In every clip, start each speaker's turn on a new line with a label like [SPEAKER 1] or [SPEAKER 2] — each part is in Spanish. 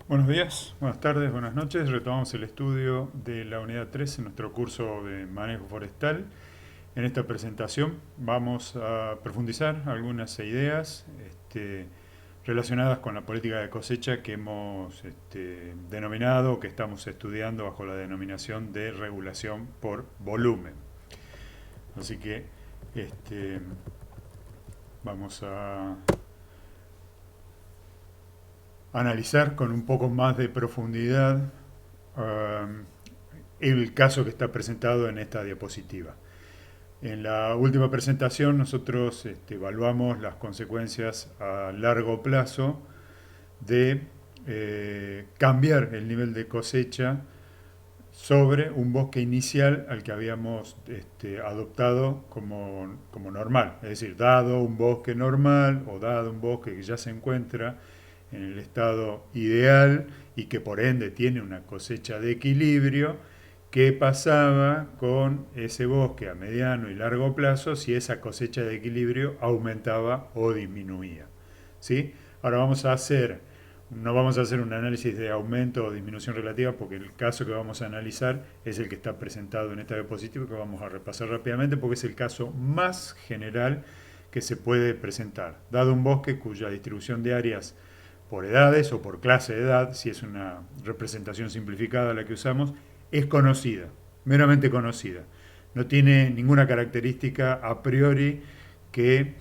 [SPEAKER 1] Buenos días, buenas tardes, buenas noches. Retomamos el estudio de la unidad 3 en nuestro curso de manejo forestal. En esta presentación vamos a profundizar algunas ideas relacionadas con la política de cosecha que hemos denominado, que estamos estudiando bajo la denominación de regulación por volumen. Así que vamos a analizar con un poco más de profundidad el caso que está presentado en esta diapositiva. En la última presentación nosotros evaluamos las consecuencias a largo plazo de cambiar el nivel de cosecha sobre un bosque inicial al que habíamos adoptado como normal. Es decir, dado un bosque normal o dado un bosque que ya se encuentra en el estado ideal y que por ende tiene una cosecha de equilibrio, ¿qué pasaba con ese bosque a mediano y largo plazo si esa cosecha de equilibrio aumentaba o disminuía? ¿Sí? Ahora no vamos a hacer un análisis de aumento o disminución relativa porque el caso que vamos a analizar es el que está presentado en esta diapositiva que vamos a repasar rápidamente porque es el caso más general que se puede presentar. Dado un bosque cuya distribución de áreas por edades o por clase de edad, si es una representación simplificada la que usamos, es conocida, meramente conocida. No tiene ninguna característica a priori que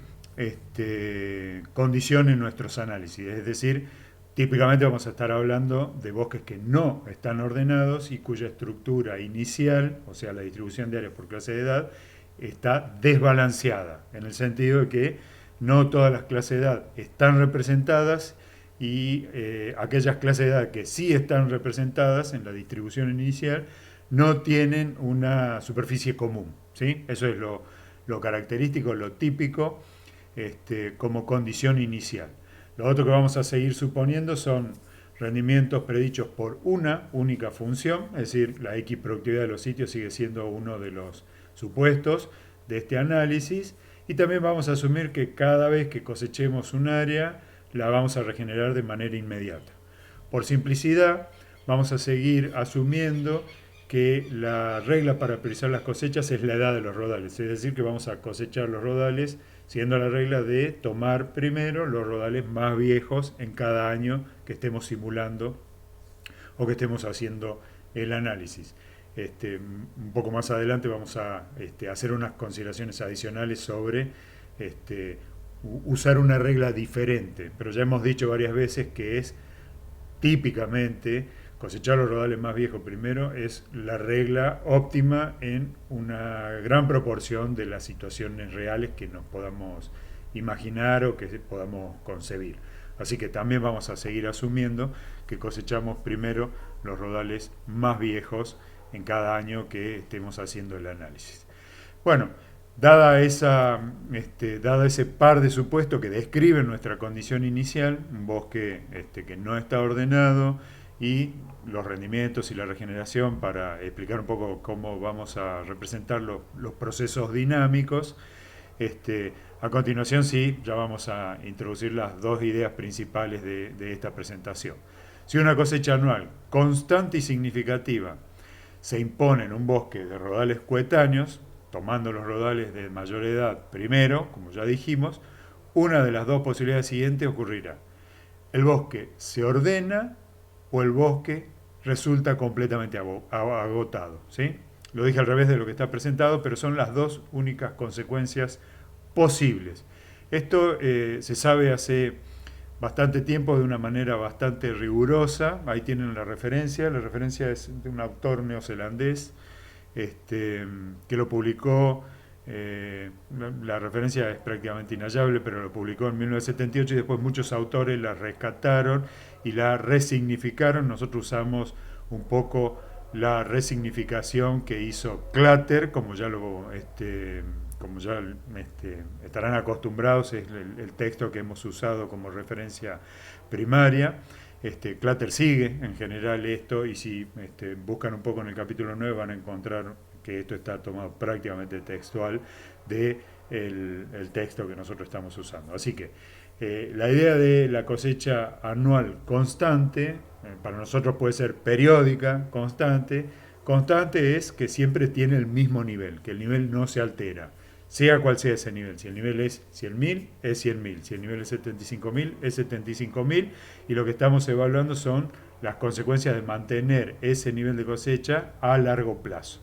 [SPEAKER 1] condicione nuestros análisis. Es decir, típicamente vamos a estar hablando de bosques que no están ordenados y cuya estructura inicial, o sea, la distribución de áreas por clase de edad, está desbalanceada, en el sentido de que no todas las clases de edad están representadas y aquellas clases de edad que sí están representadas en la distribución inicial no tienen una superficie común. ¿Sí? Eso es lo característico, lo típico como condición inicial. Lo otro que vamos a seguir suponiendo son rendimientos predichos por una única función, es decir, la X productividad de los sitios sigue siendo uno de los supuestos de este análisis, y también vamos a asumir que cada vez que cosechemos un área la vamos a regenerar de manera inmediata. Por simplicidad, vamos a seguir asumiendo que la regla para priorizar las cosechas es la edad de los rodales, es decir, que vamos a cosechar los rodales siguiendo la regla de tomar primero los rodales más viejos en cada año que estemos simulando o que estemos haciendo el análisis. Un poco más adelante vamos a hacer unas consideraciones adicionales sobre usar una regla diferente, pero ya hemos dicho varias veces que es típicamente cosechar los rodales más viejos primero es la regla óptima en una gran proporción de las situaciones reales que nos podamos imaginar o que podamos concebir. Así que también vamos a seguir asumiendo que cosechamos primero los rodales más viejos en cada año que estemos haciendo el análisis. Bueno, dada ese par de supuestos que describen nuestra condición inicial, un bosque que no está ordenado y los rendimientos y la regeneración, para explicar un poco cómo vamos a representar los procesos dinámicos, a continuación sí, ya vamos a introducir las dos ideas principales de esta presentación. Si una cosecha anual constante y significativa se impone en un bosque de rodales coetáneos, tomando los rodales de mayor edad primero, como ya dijimos, una de las dos posibilidades siguientes ocurrirá. El bosque se ordena o el bosque resulta completamente agotado. ¿Sí? Lo dije al revés de lo que está presentado, pero son las dos únicas consecuencias posibles. Esto se sabe hace bastante tiempo de una manera bastante rigurosa. Ahí tienen la referencia. La referencia es de un autor neozelandés que lo publicó, la referencia es prácticamente inhallable, pero lo publicó en 1978 y después muchos autores la rescataron y la resignificaron. Nosotros usamos un poco la resignificación que hizo Clutter, como ya estarán acostumbrados, es el texto que hemos usado como referencia primaria. Clutter sigue en general esto y si buscan un poco en el capítulo 9 van a encontrar que esto está tomado prácticamente textual de el texto que nosotros estamos usando. Así que la idea de la cosecha anual constante para nosotros puede ser periódica, constante. Constante es que siempre tiene el mismo nivel, que el nivel no se altera, sea cual sea ese nivel. Si el nivel es 100.000, es 100.000. Si el nivel es 75.000, es 75.000. Y lo que estamos evaluando son las consecuencias de mantener ese nivel de cosecha a largo plazo.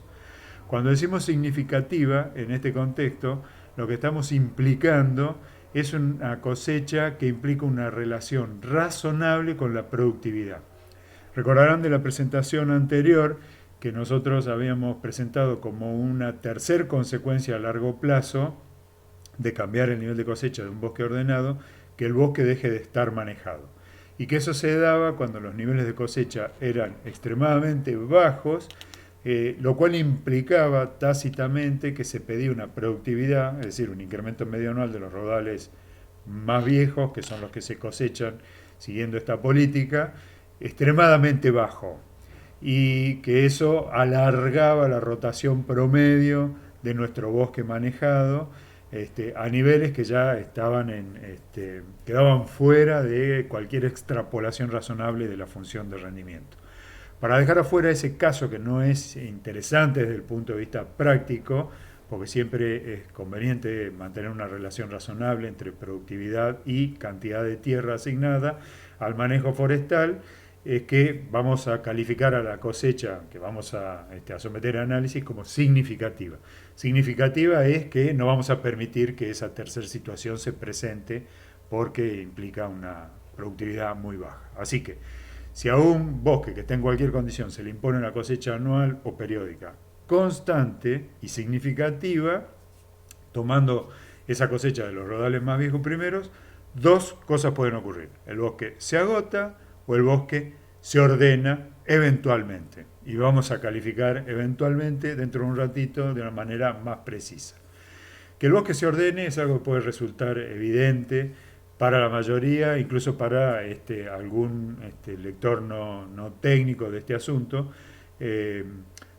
[SPEAKER 1] Cuando decimos significativa, en este contexto, lo que estamos implicando es una cosecha que implica una relación razonable con la productividad. Recordarán de la presentación anterior que nosotros habíamos presentado como una tercer consecuencia a largo plazo de cambiar el nivel de cosecha de un bosque ordenado, que el bosque deje de estar manejado. Y que eso se daba cuando los niveles de cosecha eran extremadamente bajos, lo cual implicaba tácitamente que se pedía una productividad, es decir, un incremento medio anual de los rodales más viejos, que son los que se cosechan siguiendo esta política, extremadamente bajo, y que eso alargaba la rotación promedio de nuestro bosque manejado, a niveles que ya estaban quedaban fuera de cualquier extrapolación razonable de la función de rendimiento. Para dejar afuera ese caso que no es interesante desde el punto de vista práctico, porque siempre es conveniente mantener una relación razonable entre productividad y cantidad de tierra asignada al manejo forestal, es que vamos a calificar a la cosecha que vamos a someter a análisis como significativa. Significativa es que no vamos a permitir que esa tercera situación se presente porque implica una productividad muy baja. Así que si a un bosque que está en cualquier condición se le impone una cosecha anual o periódica constante y significativa, tomando esa cosecha de los rodales más viejos primeros, dos cosas pueden ocurrir. El bosque se agota o el bosque se ordena eventualmente. Y vamos a calificar eventualmente dentro de un ratito de una manera más precisa. Que el bosque se ordene es algo que puede resultar evidente para la mayoría, incluso para algún lector no técnico de este asunto.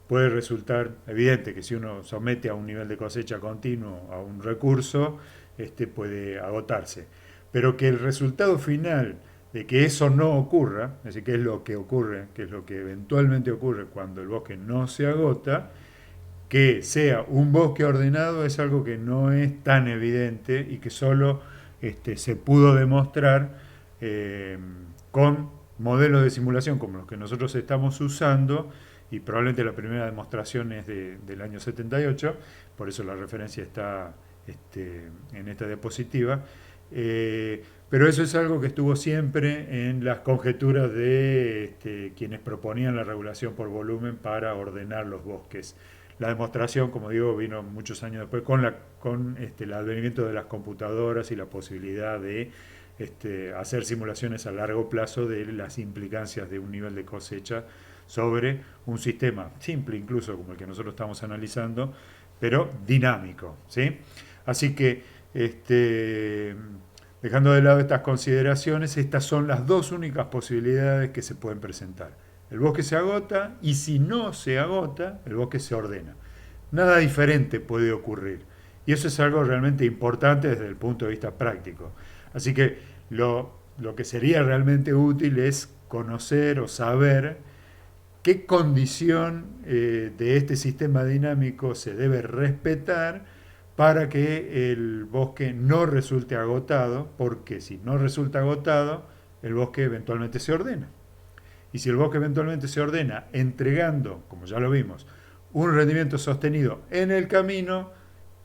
[SPEAKER 1] Puede resultar evidente que si uno somete a un nivel de cosecha continuo a un recurso, puede agotarse. Pero que el resultado final de que eso no ocurra, es decir, qué es lo que ocurre, qué es lo que eventualmente ocurre cuando el bosque no se agota, que sea un bosque ordenado es algo que no es tan evidente y que solo se pudo demostrar con modelos de simulación como los que nosotros estamos usando, y probablemente la primera demostración es del año 78, por eso la referencia está en esta diapositiva. Pero eso es algo que estuvo siempre en las conjeturas de quienes proponían la regulación por volumen para ordenar los bosques. La demostración, como digo, vino muchos años después con el advenimiento de las computadoras y la posibilidad de hacer simulaciones a largo plazo de las implicancias de un nivel de cosecha sobre un sistema simple, incluso como el que nosotros estamos analizando, pero dinámico, ¿sí? Así que, dejando de lado estas consideraciones, estas son las dos únicas posibilidades que se pueden presentar. El bosque se agota y si no se agota, el bosque se ordena. Nada diferente puede ocurrir. Y eso es algo realmente importante desde el punto de vista práctico. Así que lo que sería realmente útil es conocer o saber qué condición de este sistema dinámico se debe respetar para que el bosque no resulte agotado, porque si no resulta agotado, el bosque eventualmente se ordena. Y si el bosque eventualmente se ordena entregando, como ya lo vimos, un rendimiento sostenido en el camino,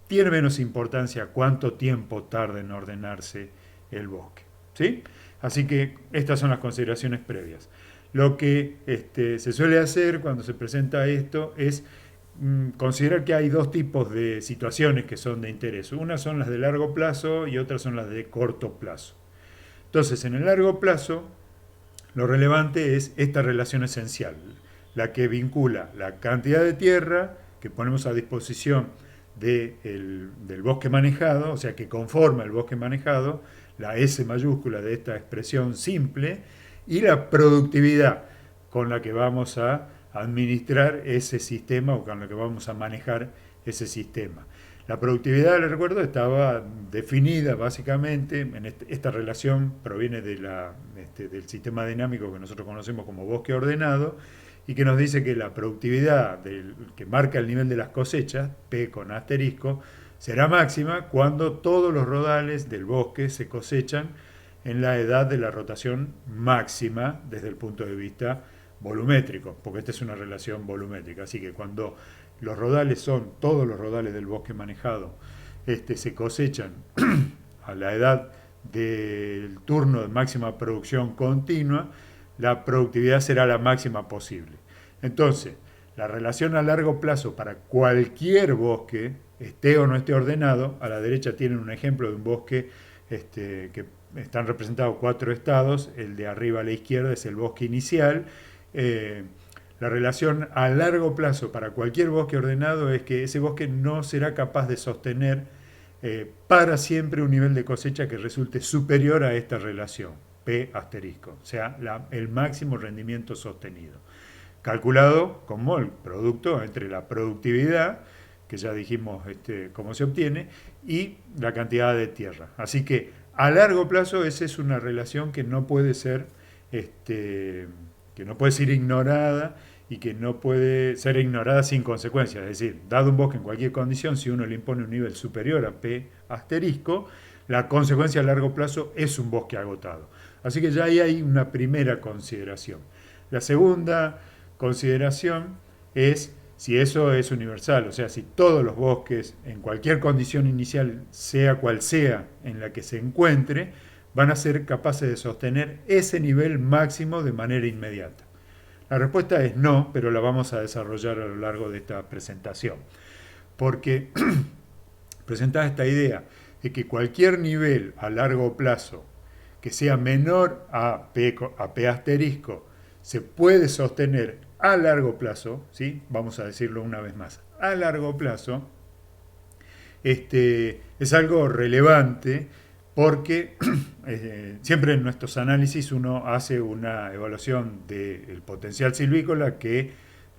[SPEAKER 1] tiene menos importancia cuánto tiempo tarda en ordenarse el bosque. ¿Sí? Así que estas son las consideraciones previas. Lo que se suele hacer cuando se presenta esto es considerar que hay dos tipos de situaciones que son de interés. Unas son las de largo plazo y otras son las de corto plazo. Entonces, en el largo plazo, lo relevante es esta relación esencial, la que vincula la cantidad de tierra que ponemos a disposición del bosque manejado, o sea, que conforma el bosque manejado, la S mayúscula de esta expresión simple, y la productividad con la que vamos a administrar ese sistema o con la que vamos a manejar ese sistema. La productividad, les recuerdo, estaba definida básicamente, esta relación proviene del sistema dinámico que nosotros conocemos como bosque ordenado, y que nos dice que la productividad que marca el nivel de las cosechas, P con asterisco, será máxima cuando todos los rodales del bosque se cosechan en la edad de la rotación máxima desde el punto de vista volumétrico, porque esta es una relación volumétrica. Así que cuando todos los rodales del bosque manejado, se cosechan a la edad del turno de máxima producción continua, la productividad será la máxima posible. Entonces, la relación a largo plazo para cualquier bosque, esté o no esté ordenado, a la derecha tienen un ejemplo de un bosque que están representados 4 estados, el de arriba a la izquierda es el bosque inicial. La relación a largo plazo para cualquier bosque ordenado es que ese bosque no será capaz de sostener para siempre un nivel de cosecha que resulte superior a esta relación, P asterisco, o sea, el máximo rendimiento sostenido, calculado como el producto entre la productividad, que ya dijimos cómo se obtiene, y la cantidad de tierra. Así que a largo plazo esa es una relación que no puede ser ignorada y que no puede ser ignorada sin consecuencias. Es decir, dado un bosque en cualquier condición, si uno le impone un nivel superior a P asterisco, la consecuencia a largo plazo es un bosque agotado. Así que ya ahí hay una primera consideración. La segunda consideración es si eso es universal, o sea, si todos los bosques, en cualquier condición inicial, sea cual sea en la que se encuentre, van a ser capaces de sostener ese nivel máximo de manera inmediata. La respuesta es no, pero la vamos a desarrollar a lo largo de esta presentación. Porque presentada esta idea de que cualquier nivel a largo plazo que sea menor a P asterisco se puede sostener a largo plazo, ¿sí? Vamos a decirlo una vez más, a largo plazo, es algo relevante porque siempre en nuestros análisis uno hace una evaluación del potencial silvícola que,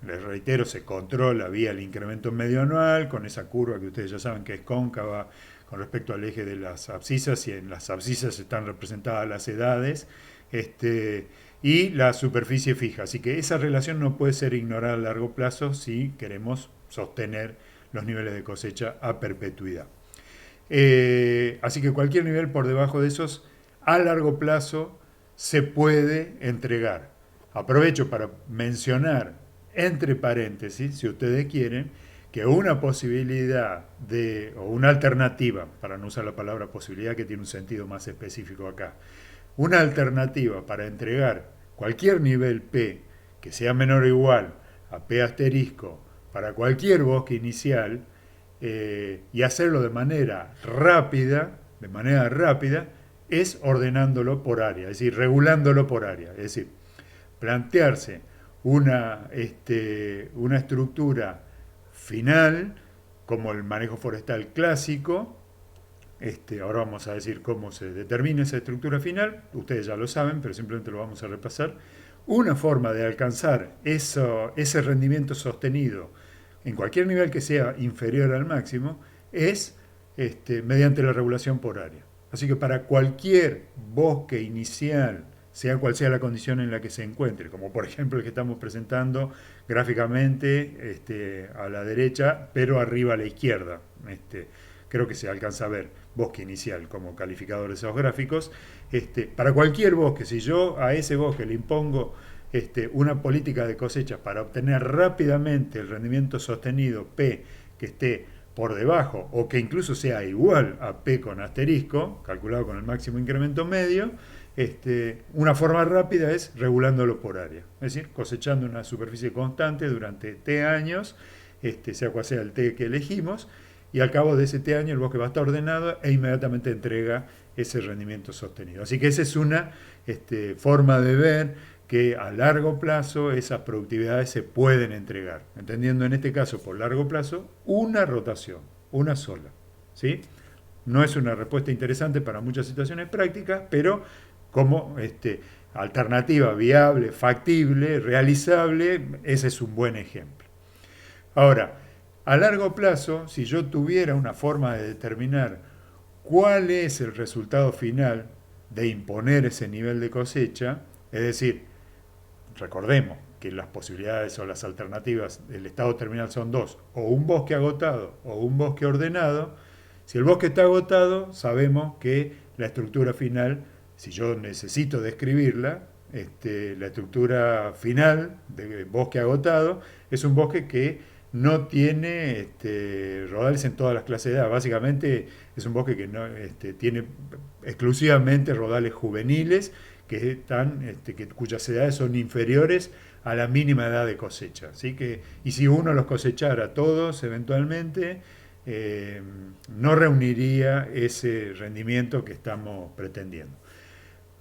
[SPEAKER 1] les reitero, se controla vía el incremento medio anual, con esa curva que ustedes ya saben que es cóncava con respecto al eje de las abscisas, y en las abscisas están representadas las edades, y la superficie fija. Así que esa relación no puede ser ignorada a largo plazo si queremos sostener los niveles de cosecha a perpetuidad. Así que cualquier nivel por debajo de esos, a largo plazo, se puede entregar. Aprovecho para mencionar, entre paréntesis, si ustedes quieren, que una posibilidad o una alternativa, para no usar la palabra posibilidad que tiene un sentido más específico acá, una alternativa para entregar cualquier nivel P que sea menor o igual a P asterisco para cualquier bosque inicial, y hacerlo de manera rápida, es ordenándolo por área, es decir, regulándolo por área. Es decir, plantearse una estructura final, como el manejo forestal clásico. Ahora vamos a decir cómo se determina esa estructura final, ustedes ya lo saben, pero simplemente lo vamos a repasar. Una forma de alcanzar ese rendimiento sostenido en cualquier nivel que sea inferior al máximo es mediante la regulación por área. Así que para cualquier bosque inicial, sea cual sea la condición en la que se encuentre, como por ejemplo el que estamos presentando gráficamente a la derecha, pero arriba a la izquierda, creo que se alcanza a ver bosque inicial como calificador de esos gráficos. Para cualquier bosque, si yo a ese bosque le impongo una política de cosecha para obtener rápidamente el rendimiento sostenido P que esté por debajo o que incluso sea igual a P con asterisco, calculado con el máximo incremento medio, una forma rápida es regulándolo por área, es decir, cosechando una superficie constante durante T años, sea cual sea el T que elegimos, y al cabo de ese T año el bosque va a estar ordenado e inmediatamente entrega ese rendimiento sostenido. Así que esa es una forma de ver que a largo plazo esas productividades se pueden entregar, entendiendo en este caso por largo plazo una rotación, una sola, ¿sí? No es una respuesta interesante para muchas situaciones prácticas, pero como alternativa viable, factible, realizable, ese es un buen ejemplo. Ahora, A largo plazo, si yo tuviera una forma de determinar cuál es el resultado final de imponer ese nivel de cosecha, es decir, recordemos que las posibilidades o las alternativas del estado terminal son dos, o un bosque agotado o un bosque ordenado. Si el bosque está agotado, sabemos que la estructura final, si yo necesito describirla, la estructura final de bosque agotado es un bosque que no tiene rodales en todas las clases de edad. Básicamente es un bosque que no, tiene exclusivamente rodales juveniles cuyas edades son inferiores a la mínima edad de cosecha. ¿Sí? Y si uno los cosechara todos eventualmente, no reuniría ese rendimiento que estamos pretendiendo.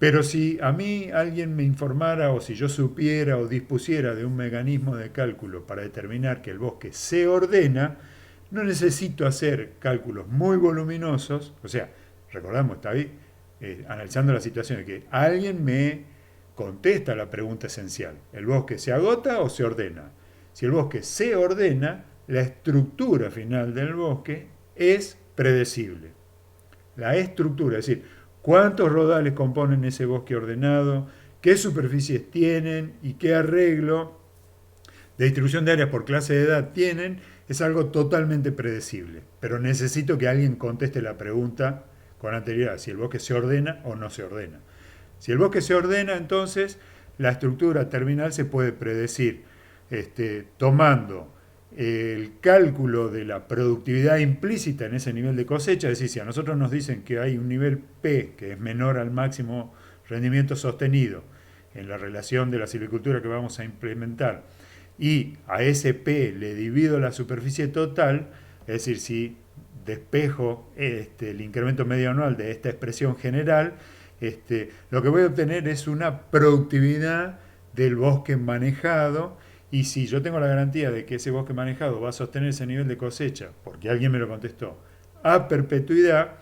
[SPEAKER 1] Pero si a mí alguien me informara o si yo supiera o dispusiera de un mecanismo de cálculo para determinar que el bosque se ordena, no necesito hacer cálculos muy voluminosos, o sea, recordamos, está ahí, analizando la situación, de que alguien me contesta la pregunta esencial, ¿el bosque se agota o se ordena? Si el bosque se ordena, la estructura final del bosque es predecible. La estructura, es decir, cuántos rodales componen ese bosque ordenado, qué superficies tienen y qué arreglo de distribución de áreas por clase de edad tienen, es algo totalmente predecible. Pero necesito que alguien conteste la pregunta con anterioridad, si el bosque se ordena o no se ordena. Si el bosque se ordena, entonces la estructura terminal se puede predecir tomando el cálculo de la productividad implícita en ese nivel de cosecha, es decir, si a nosotros nos dicen que hay un nivel P que es menor al máximo rendimiento sostenido en la relación de la silvicultura que vamos a implementar, y a ese P le divido la superficie total, es decir, si despejo el incremento medio anual de esta expresión general, lo que voy a obtener es una productividad del bosque manejado. Y si yo tengo la garantía de que ese bosque manejado va a sostener ese nivel de cosecha, porque alguien me lo contestó, a perpetuidad,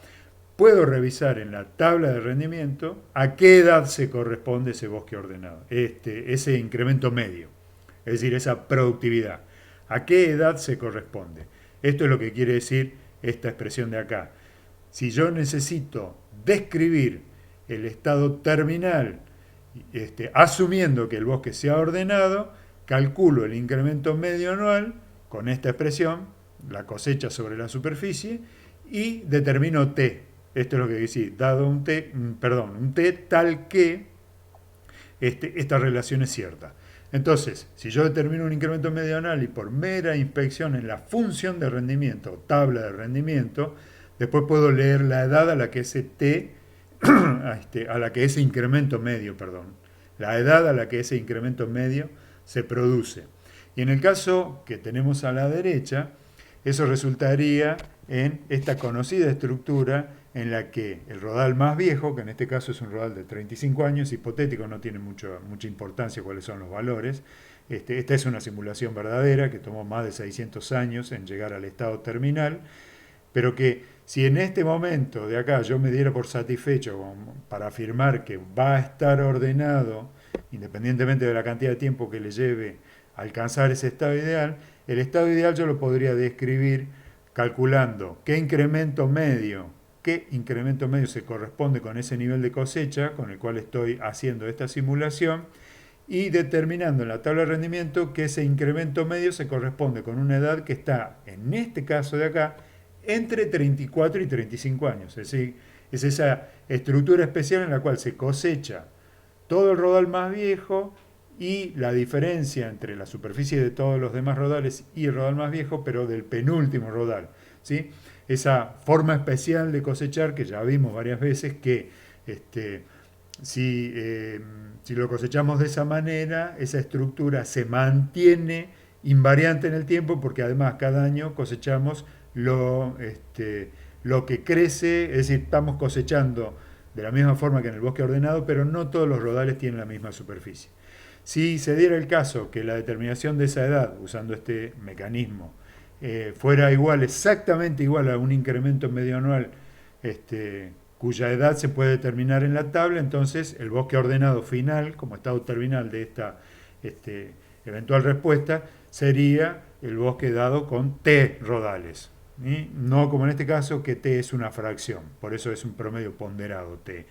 [SPEAKER 1] puedo revisar en la tabla de rendimiento a qué edad se corresponde ese bosque ordenado, ese incremento medio, es decir, esa productividad. ¿A qué edad se corresponde? Esto es lo que quiere decir esta expresión de acá. Si yo necesito describir el estado terminal, asumiendo que el bosque sea ordenado, calculo el incremento medio anual con esta expresión, la cosecha sobre la superficie, y determino T. Esto es lo que dice, dado un T tal que esta relación es cierta. Entonces, si yo determino un incremento medio anual y por mera inspección en la función de rendimiento, tabla de rendimiento, después puedo leer la edad a la que ese T, a la que ese incremento medio, la edad a la que ese incremento medio se produce. Y en el caso que tenemos a la derecha, eso resultaría en esta conocida estructura en la que el rodal más viejo, que en este caso es un rodal de 35 años, hipotético, no tiene mucha importancia cuáles son los valores, esta es una simulación verdadera que tomó más de 600 años en llegar al estado terminal, pero que si en este momento de acá yo me diera por satisfecho para afirmar que va a estar ordenado, independientemente de la cantidad de tiempo que le lleve a alcanzar ese estado ideal, el estado ideal yo lo podría describir calculando qué incremento medio se corresponde con ese nivel de cosecha con el cual estoy haciendo esta simulación y determinando en la tabla de rendimiento que ese incremento medio se corresponde con una edad que está, en este caso de acá, entre 34 y 35 años. Es decir, es esa estructura especial en la cual se cosecha todo el rodal más viejo y la diferencia entre la superficie de todos los demás rodales y el rodal más viejo, pero del penúltimo rodal, ¿sí? Esa forma especial de cosechar que ya vimos varias veces que si lo cosechamos de esa manera, esa estructura se mantiene invariante en el tiempo porque además cada año cosechamos lo que crece, es decir, estamos cosechando de la misma forma que en el bosque ordenado, pero no todos los rodales tienen la misma superficie. Si se diera el caso que la determinación de esa edad, usando este mecanismo, fuera exactamente igual a un incremento medio anual, cuya edad se puede determinar en la tabla, entonces el bosque ordenado final, como estado terminal de esta eventual respuesta, sería el bosque dado con T rodales. ¿Sí? No como en este caso, que T es una fracción, por eso es un promedio ponderado T,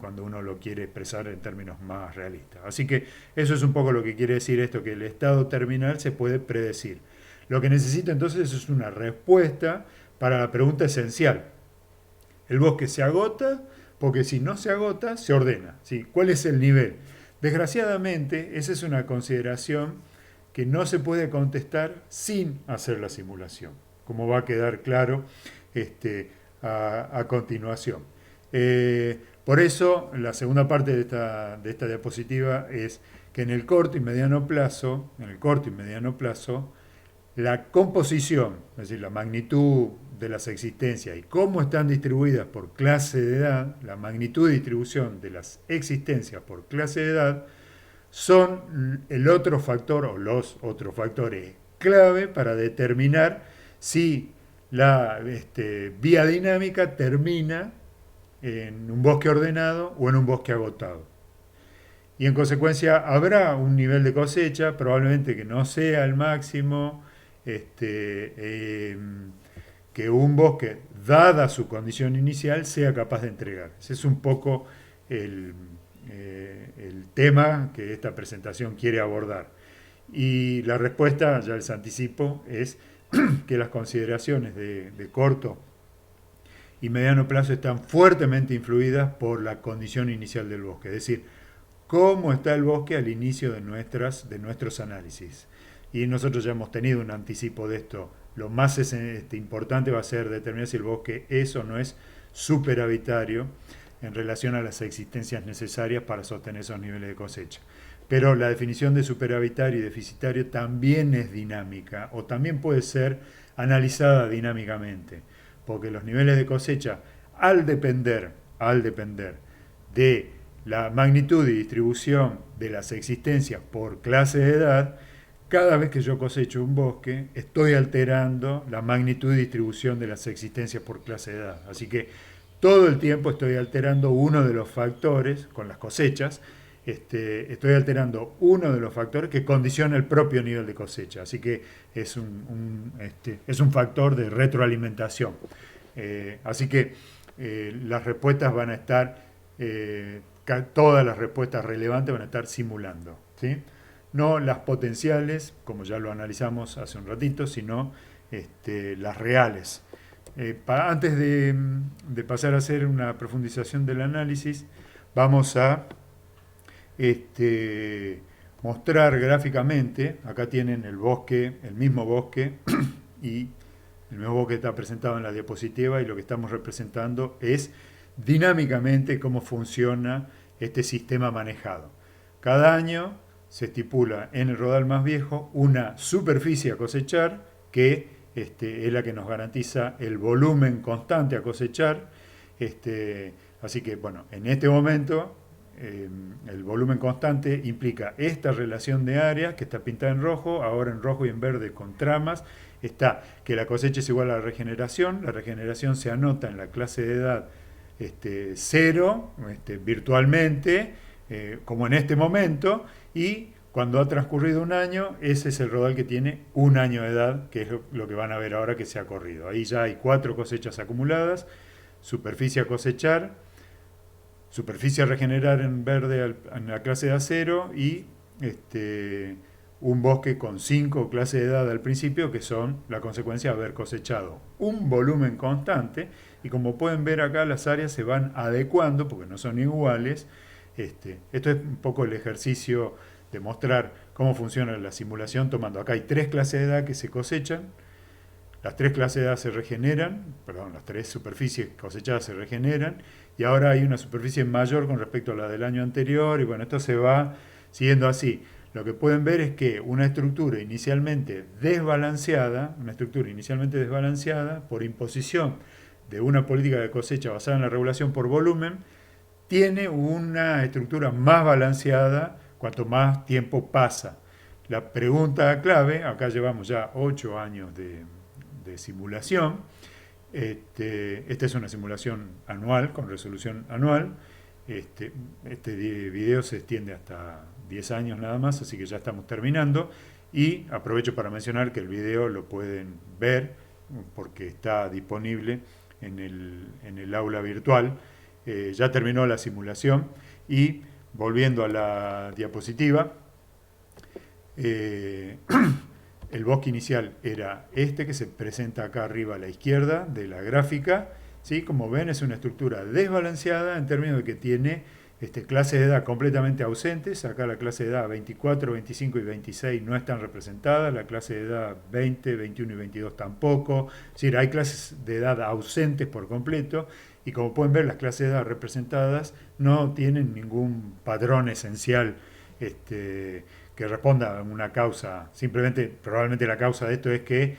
[SPEAKER 1] cuando uno lo quiere expresar en términos más realistas. Así que eso es un poco lo que quiere decir esto, que el estado terminal se puede predecir. Lo que necesita entonces es una respuesta para la pregunta esencial. El bosque se agota, porque si no se agota, se ordena. ¿Sí? ¿Cuál es el nivel? Desgraciadamente, esa es una consideración que no se puede contestar sin hacer la simulación, como va a quedar claro a continuación. Por eso, la segunda parte de esta diapositiva es que en el corto y mediano plazo, la composición, es decir, la magnitud de las existencias y cómo están distribuidas por clase de edad, la magnitud de distribución de las existencias por clase de edad, son el otro factor o los otros factores clave para determinar si la vía dinámica termina en un bosque ordenado o en un bosque agotado. Y en consecuencia habrá un nivel de cosecha, probablemente que no sea el máximo, que un bosque, dada su condición inicial, sea capaz de entregar. Ese es un poco el tema que esta presentación quiere abordar. Y la respuesta, ya les anticipo, es que las consideraciones de corto y mediano plazo están fuertemente influidas por la condición inicial del bosque, es decir, cómo está el bosque al inicio de nuestros análisis. Y nosotros ya hemos tenido un anticipo de esto. Lo más importante va a ser determinar si el bosque es o no es superhabitario en relación a las existencias necesarias para sostener esos niveles de cosecha. Pero la definición de superhabitario y deficitario también es dinámica o también puede ser analizada dinámicamente, porque los niveles de cosecha, al depender de la magnitud y distribución de las existencias por clase de edad, cada vez que yo cosecho un bosque, estoy alterando la magnitud y distribución de las existencias por clase de edad. Así que todo el tiempo estoy alterando uno de los factores con las cosechas, estoy alterando uno de los factores que condiciona el propio nivel de cosecha. Así que es un factor de retroalimentación. Así que las respuestas van a estar, todas las respuestas relevantes van a estar simulando, ¿sí? No las potenciales, como ya lo analizamos hace un ratito, sino las reales. Antes de pasar a hacer una profundización del análisis, vamos a mostrar gráficamente, acá tienen el bosque, el mismo bosque, y el mismo bosque está presentado en la diapositiva, y lo que estamos representando es dinámicamente cómo funciona este sistema manejado. Cada año se estipula en el rodal más viejo una superficie a cosechar que es la que nos garantiza el volumen constante a cosechar. Así que, bueno, en este momento el volumen constante implica esta relación de áreas que está pintada en rojo, ahora en rojo y en verde con tramas. Está que la cosecha es igual a la regeneración se anota en la clase de edad 0, virtualmente, como en este momento, y cuando ha transcurrido un año, ese es el rodal que tiene un año de edad, que es lo que van a ver ahora que se ha corrido. Ahí ya hay 4 cosechas acumuladas, superficie a cosechar, superficie a regenerar en verde en la clase de acero y un bosque con 5 clases de edad al principio, que son la consecuencia de haber cosechado un volumen constante. Y como pueden ver acá, las áreas se van adecuando porque no son iguales. Esto es un poco el ejercicio de mostrar cómo funciona la simulación, tomando acá hay 3 clases de edad que se cosechan, las 3 clases de edad se regeneran, perdón, las 3 superficies cosechadas se regeneran, y ahora hay una superficie mayor con respecto a la del año anterior, y bueno, esto se va siguiendo así. Lo que pueden ver es que una estructura inicialmente desbalanceada por imposición de una política de cosecha basada en la regulación por volumen, tiene una estructura más balanceada cuanto más tiempo pasa. La pregunta clave, acá llevamos ya 8 años de simulación, esta es una simulación anual, con resolución anual, este video se extiende hasta 10 años nada más, así que ya estamos terminando, Y aprovecho para mencionar que el video lo pueden ver porque está disponible en el aula virtual. Ya terminó la simulación y volviendo a la diapositiva, eh, el bosque inicial era este que se presenta acá arriba a la izquierda de la gráfica. ¿Sí? Como ven, es una estructura desbalanceada en términos de que tiene clases de edad completamente ausentes. Acá la clase de edad 24, 25 y 26 no están representadas. La clase de edad 20, 21 y 22 tampoco. Es decir, hay clases de edad ausentes por completo. Y como pueden ver, las clases de edad representadas no tienen ningún patrón esencial que responda a una causa. Simplemente, probablemente la causa de esto es que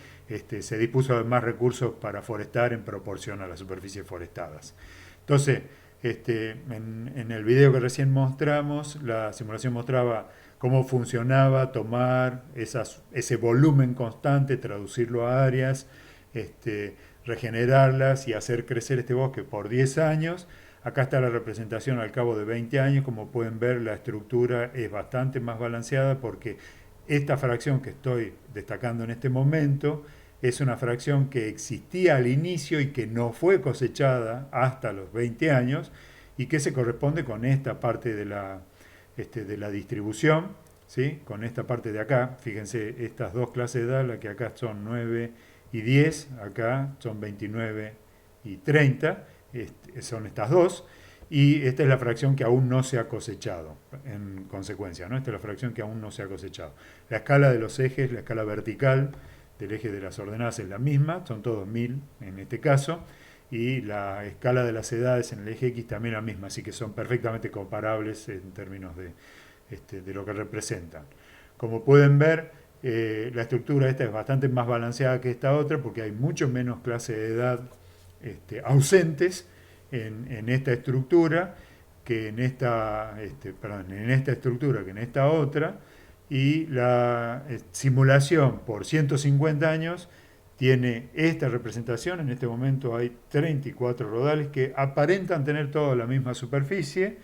[SPEAKER 1] se dispuso de más recursos para forestar en proporción a las superficies forestadas. Entonces, en el video que recién mostramos, la simulación mostraba cómo funcionaba tomar ese volumen constante, traducirlo a áreas, regenerarlas y hacer crecer este bosque por 10 años. Acá está la representación al cabo de 20 años. Como pueden ver, la estructura es bastante más balanceada porque esta fracción que estoy destacando en este momento es una fracción que existía al inicio y que no fue cosechada hasta los 20 años y que se corresponde con esta parte de la distribución, ¿sí? Con esta parte de acá. Fíjense, estas dos clases de edad, la que acá son 9 y 10, acá son 29 y 30, son estas dos, y esta es la fracción que aún no se ha cosechado, en consecuencia, ¿no? Esta es la fracción que aún no se ha cosechado. La escala de los ejes, la escala vertical del eje de las ordenadas es la misma, son todos 1000 en este caso, y la escala de las edades en el eje X también la misma, así que son perfectamente comparables en términos de lo que representan. Como pueden ver, la estructura esta es bastante más balanceada que esta otra porque hay mucho menos clases de edad ausentes en esta estructura que en esta, en esta estructura que en esta otra, y la simulación por 150 años tiene esta representación. En este momento hay 34 rodales que aparentan tener toda la misma superficie.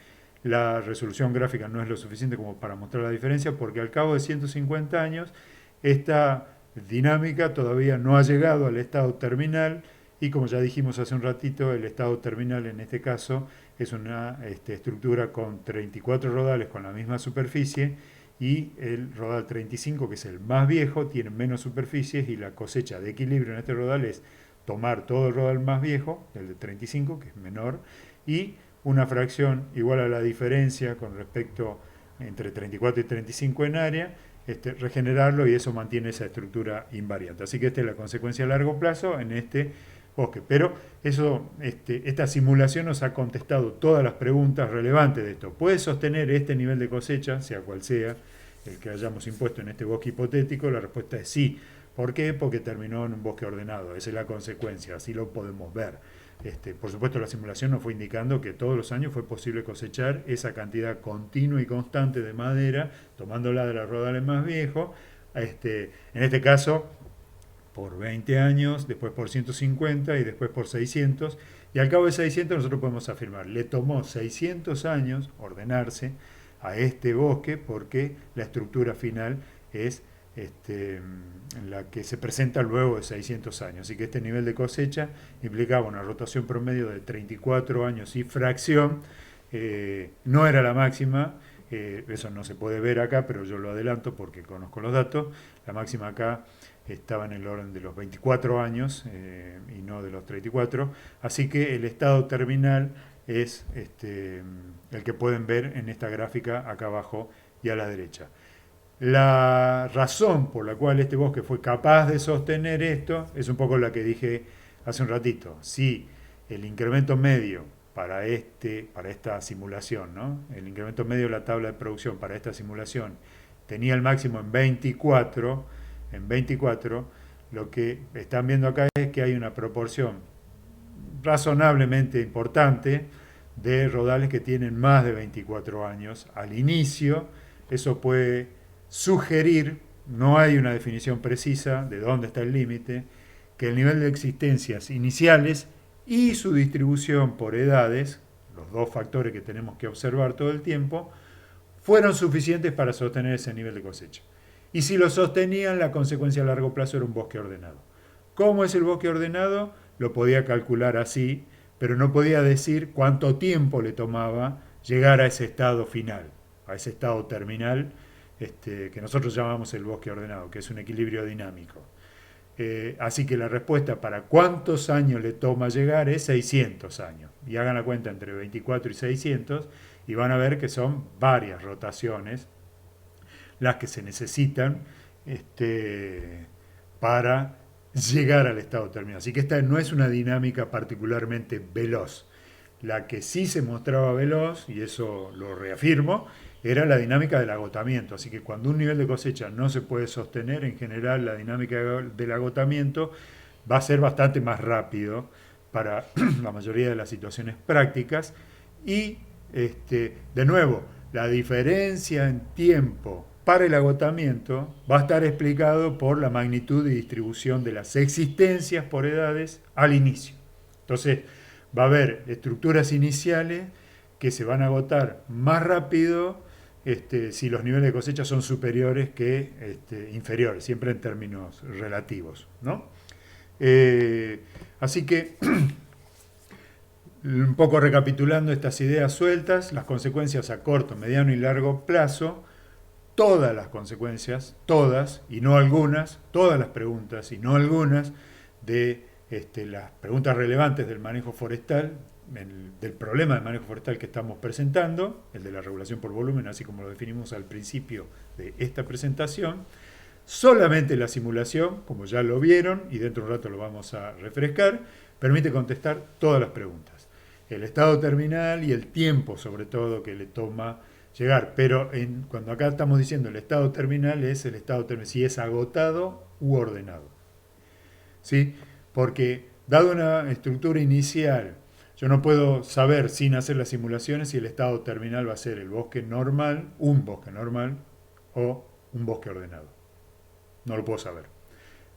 [SPEAKER 1] La resolución gráfica no es lo suficiente como para mostrar la diferencia porque al cabo de 150 años esta dinámica todavía no ha llegado al estado terminal y como ya dijimos hace un ratito, el estado terminal en este caso es una estructura con 34 rodales con la misma superficie y el rodal 35, que es el más viejo, tiene menos superficies y la cosecha de equilibrio en este rodal es tomar todo el rodal más viejo, el de 35, que es menor, y una fracción igual a la diferencia con respecto entre 34 y 35 en área, regenerarlo y eso mantiene esa estructura invariante. Así que esta es la consecuencia a largo plazo en este bosque. Pero eso, esta simulación nos ha contestado todas las preguntas relevantes de esto. ¿Puede sostener este nivel de cosecha, sea cual sea el que hayamos impuesto en este bosque hipotético? La respuesta es sí. ¿Por qué? Porque terminó en un bosque ordenado. Esa es la consecuencia, así lo podemos ver. Por supuesto, la simulación nos fue indicando que todos los años fue posible cosechar esa cantidad continua y constante de madera, tomándola de los rodales más viejos. En este caso, por 20 años, después por 150 y después por 600. Y al cabo de 600 nosotros podemos afirmar, le tomó 600 años ordenarse a este bosque porque la estructura final es la que se presenta luego de 600 años. Así que este nivel de cosecha implicaba una rotación promedio de 34 años y fracción. No era la máxima, eso no se puede ver acá, pero yo lo adelanto porque conozco los datos. La máxima acá estaba en el orden de los 24 años y no de los 34. Así que el estado terminal es el que pueden ver en esta gráfica acá abajo y a la derecha. La razón por la cual este bosque fue capaz de sostener esto es un poco la que dije hace un ratito. Si el incremento medio para esta simulación, ¿no? El incremento medio de la tabla de producción para esta simulación tenía el máximo en 24, lo que están viendo acá es que hay una proporción razonablemente importante de rodales que tienen más de 24 años al inicio. Eso puede sugerir, no hay una definición precisa de dónde está el límite, que el nivel de existencias iniciales y su distribución por edades, los dos factores que tenemos que observar todo el tiempo, fueron suficientes para sostener ese nivel de cosecha. Y si lo sostenían, la consecuencia a largo plazo era un bosque ordenado. ¿Cómo es el bosque ordenado? Lo podía calcular así, pero no podía decir cuánto tiempo le tomaba llegar a ese estado final, a ese estado terminal, que nosotros llamamos el bosque ordenado, que es un equilibrio dinámico. Así que la respuesta para cuántos años le toma llegar es 600 años. Y hagan la cuenta entre 24 y 600 y van a ver que son varias rotaciones las que se necesitan para llegar al estado terminal. Así que esta no es una dinámica particularmente veloz. La que sí se mostraba veloz, y eso lo reafirmo, era la dinámica del agotamiento. Así que cuando un nivel de cosecha no se puede sostener, en general la dinámica del agotamiento va a ser bastante más rápido para la mayoría de las situaciones prácticas. Y, de nuevo, la diferencia en tiempo para el agotamiento va a estar explicado por la magnitud y distribución de las existencias por edades al inicio. Entonces, va a haber estructuras iniciales que se van a agotar más rápido si los niveles de cosecha son superiores que inferiores, siempre en términos relativos, ¿no? Así que, un poco recapitulando estas ideas sueltas, las consecuencias a corto, mediano y largo plazo, todas las consecuencias, todas y no algunas, todas las preguntas y no algunas de las preguntas relevantes del manejo forestal, del problema del manejo forestal que estamos presentando, el de la regulación por volumen, así como lo definimos al principio de esta presentación. Solamente la simulación, como ya lo vieron, y dentro de un rato lo vamos a refrescar, permite contestar todas las preguntas. El estado terminal y el tiempo, sobre todo, que le toma llegar. Pero cuando acá estamos diciendo el estado terminal, es el estado terminal, si es agotado u ordenado. ¿Sí? Porque, dado una estructura inicial, yo no puedo saber sin hacer las simulaciones si el estado terminal va a ser el bosque normal, un bosque normal, o un bosque ordenado. No lo puedo saber.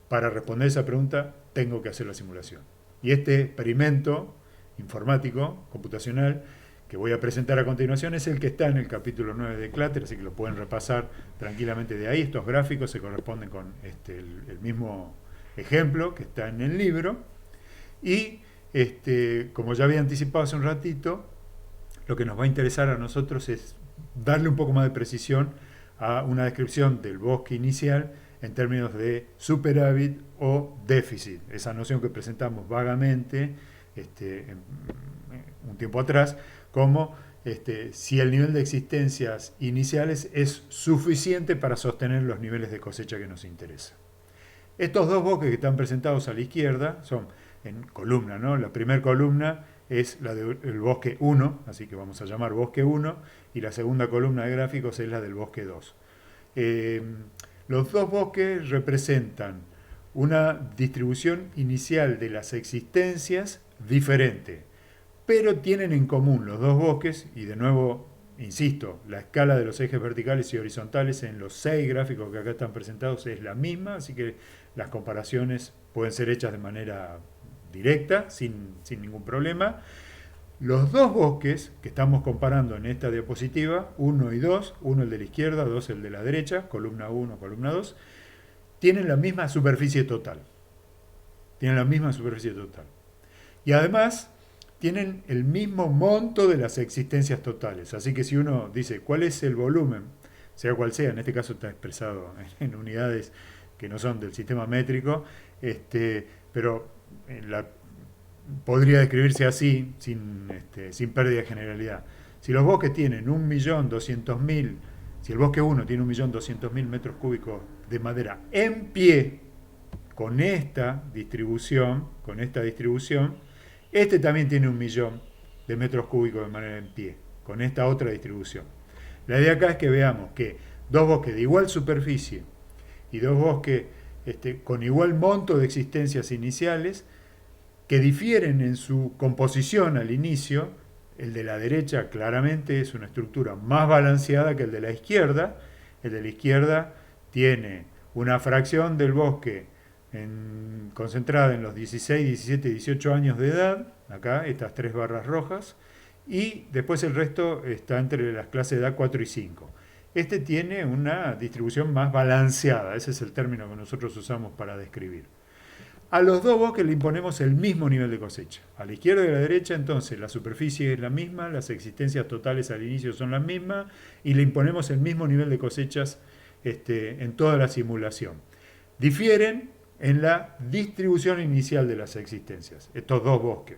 [SPEAKER 1] Para responder esa pregunta, tengo que hacer la simulación. Y este experimento informático, computacional, que voy a presentar a continuación, es el que está en el capítulo 9 de Clutter, así que lo pueden repasar tranquilamente de ahí. Estos gráficos se corresponden con el mismo ejemplo que está en el libro. Y, como ya había anticipado hace un ratito, lo que nos va a interesar a nosotros es darle un poco más de precisión a una descripción del bosque inicial en términos de superávit o déficit, esa noción que presentamos vagamente un tiempo atrás, como si el nivel de existencias iniciales es suficiente para sostener los niveles de cosecha que nos interesa. Estos dos bosques que están presentados a la izquierda son en columna, ¿no? La primera columna es la del bosque 1, así que vamos a llamar bosque 1, y la segunda columna de gráficos es la del bosque 2. Los dos bosques representan una distribución inicial de las existencias diferente, pero tienen en común los dos bosques, y de nuevo, insisto, la escala de los ejes verticales y horizontales en los 6 gráficos que acá están presentados es la misma, así que las comparaciones pueden ser hechas de manera directa, sin ningún problema. Los dos bosques que estamos comparando en esta diapositiva, 1 y 2, 1 el de la izquierda, 2 el de la derecha, columna 1, columna 2, tienen la misma superficie total. Tienen la misma superficie total. Y además tienen el mismo monto de las existencias totales. Así que si uno dice cuál es el volumen, sea cual sea, en este caso está expresado en unidades que no son del sistema métrico, pero podría describirse así, sin pérdida de generalidad. Si los bosques tienen 1.200.000, si el bosque 1 tiene 1.200.000 metros cúbicos de madera en pie, con esta distribución, este también tiene 1.000.000 de metros cúbicos de madera en pie, con esta otra distribución. La idea acá es que veamos que dos bosques de igual superficie y dos bosques con igual monto de existencias iniciales, que difieren en su composición al inicio. El de la derecha claramente es una estructura más balanceada que el de la izquierda. El de la izquierda tiene una fracción del bosque concentrada en los 16, 17, 18 años de edad, acá estas 3 barras rojas, y después el resto está entre las clases de edad 4 y 5. este tiene una distribución más balanceada, ese es el término que nosotros usamos para describir. A los dos bosques le imponemos el mismo nivel de cosecha. A la izquierda y a la derecha, entonces, la superficie es la misma, las existencias totales al inicio son las mismas, y le imponemos el mismo nivel de cosechas en toda la simulación. Difieren en la distribución inicial de las existencias, estos dos bosques.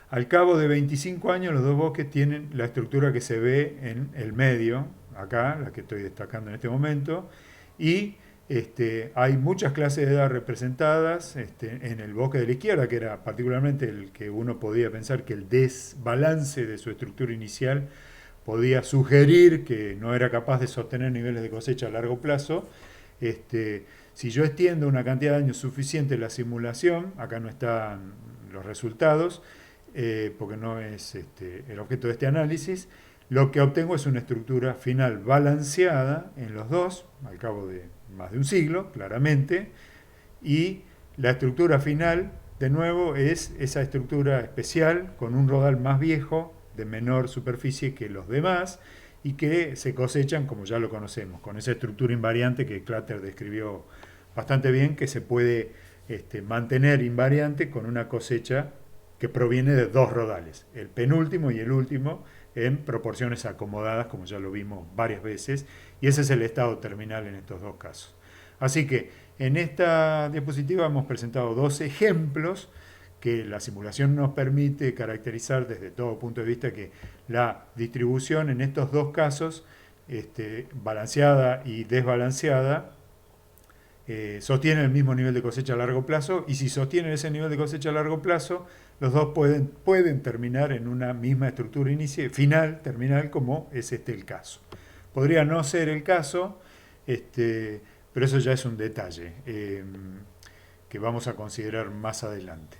[SPEAKER 1] Al cabo de 25 años, los dos bosques tienen la estructura que se ve en el medio, acá, la que estoy destacando en este momento, y hay muchas clases de edad representadas en el bosque de la izquierda, que era particularmente el que uno podía pensar que el desbalance de su estructura inicial podía sugerir que no era capaz de sostener niveles de cosecha a largo plazo. Si yo extiendo una cantidad de años suficiente la simulación, acá no están los resultados, porque no es el objeto de este análisis, lo que obtengo es una estructura final balanceada en los dos, al cabo de más de un siglo, claramente, y la estructura final, de nuevo, es esa estructura especial con un rodal más viejo, de menor superficie que los demás, y que se cosechan, como ya lo conocemos, con esa estructura invariante que Clutter describió bastante bien, que se puede mantener invariante con una cosecha que proviene de dos rodales, el penúltimo y el último, en proporciones acomodadas, como ya lo vimos varias veces, y ese es el estado terminal en estos dos casos. Así que en esta diapositiva hemos presentado dos ejemplos que la simulación nos permite caracterizar desde todo punto de vista que la distribución en estos dos casos, balanceada y desbalanceada, sostienen el mismo nivel de cosecha a largo plazo, y si sostienen ese nivel de cosecha a largo plazo, los dos pueden terminar en una misma estructura final, terminal, como es el caso. Podría no ser el caso, pero eso ya es un detalle que vamos a considerar más adelante.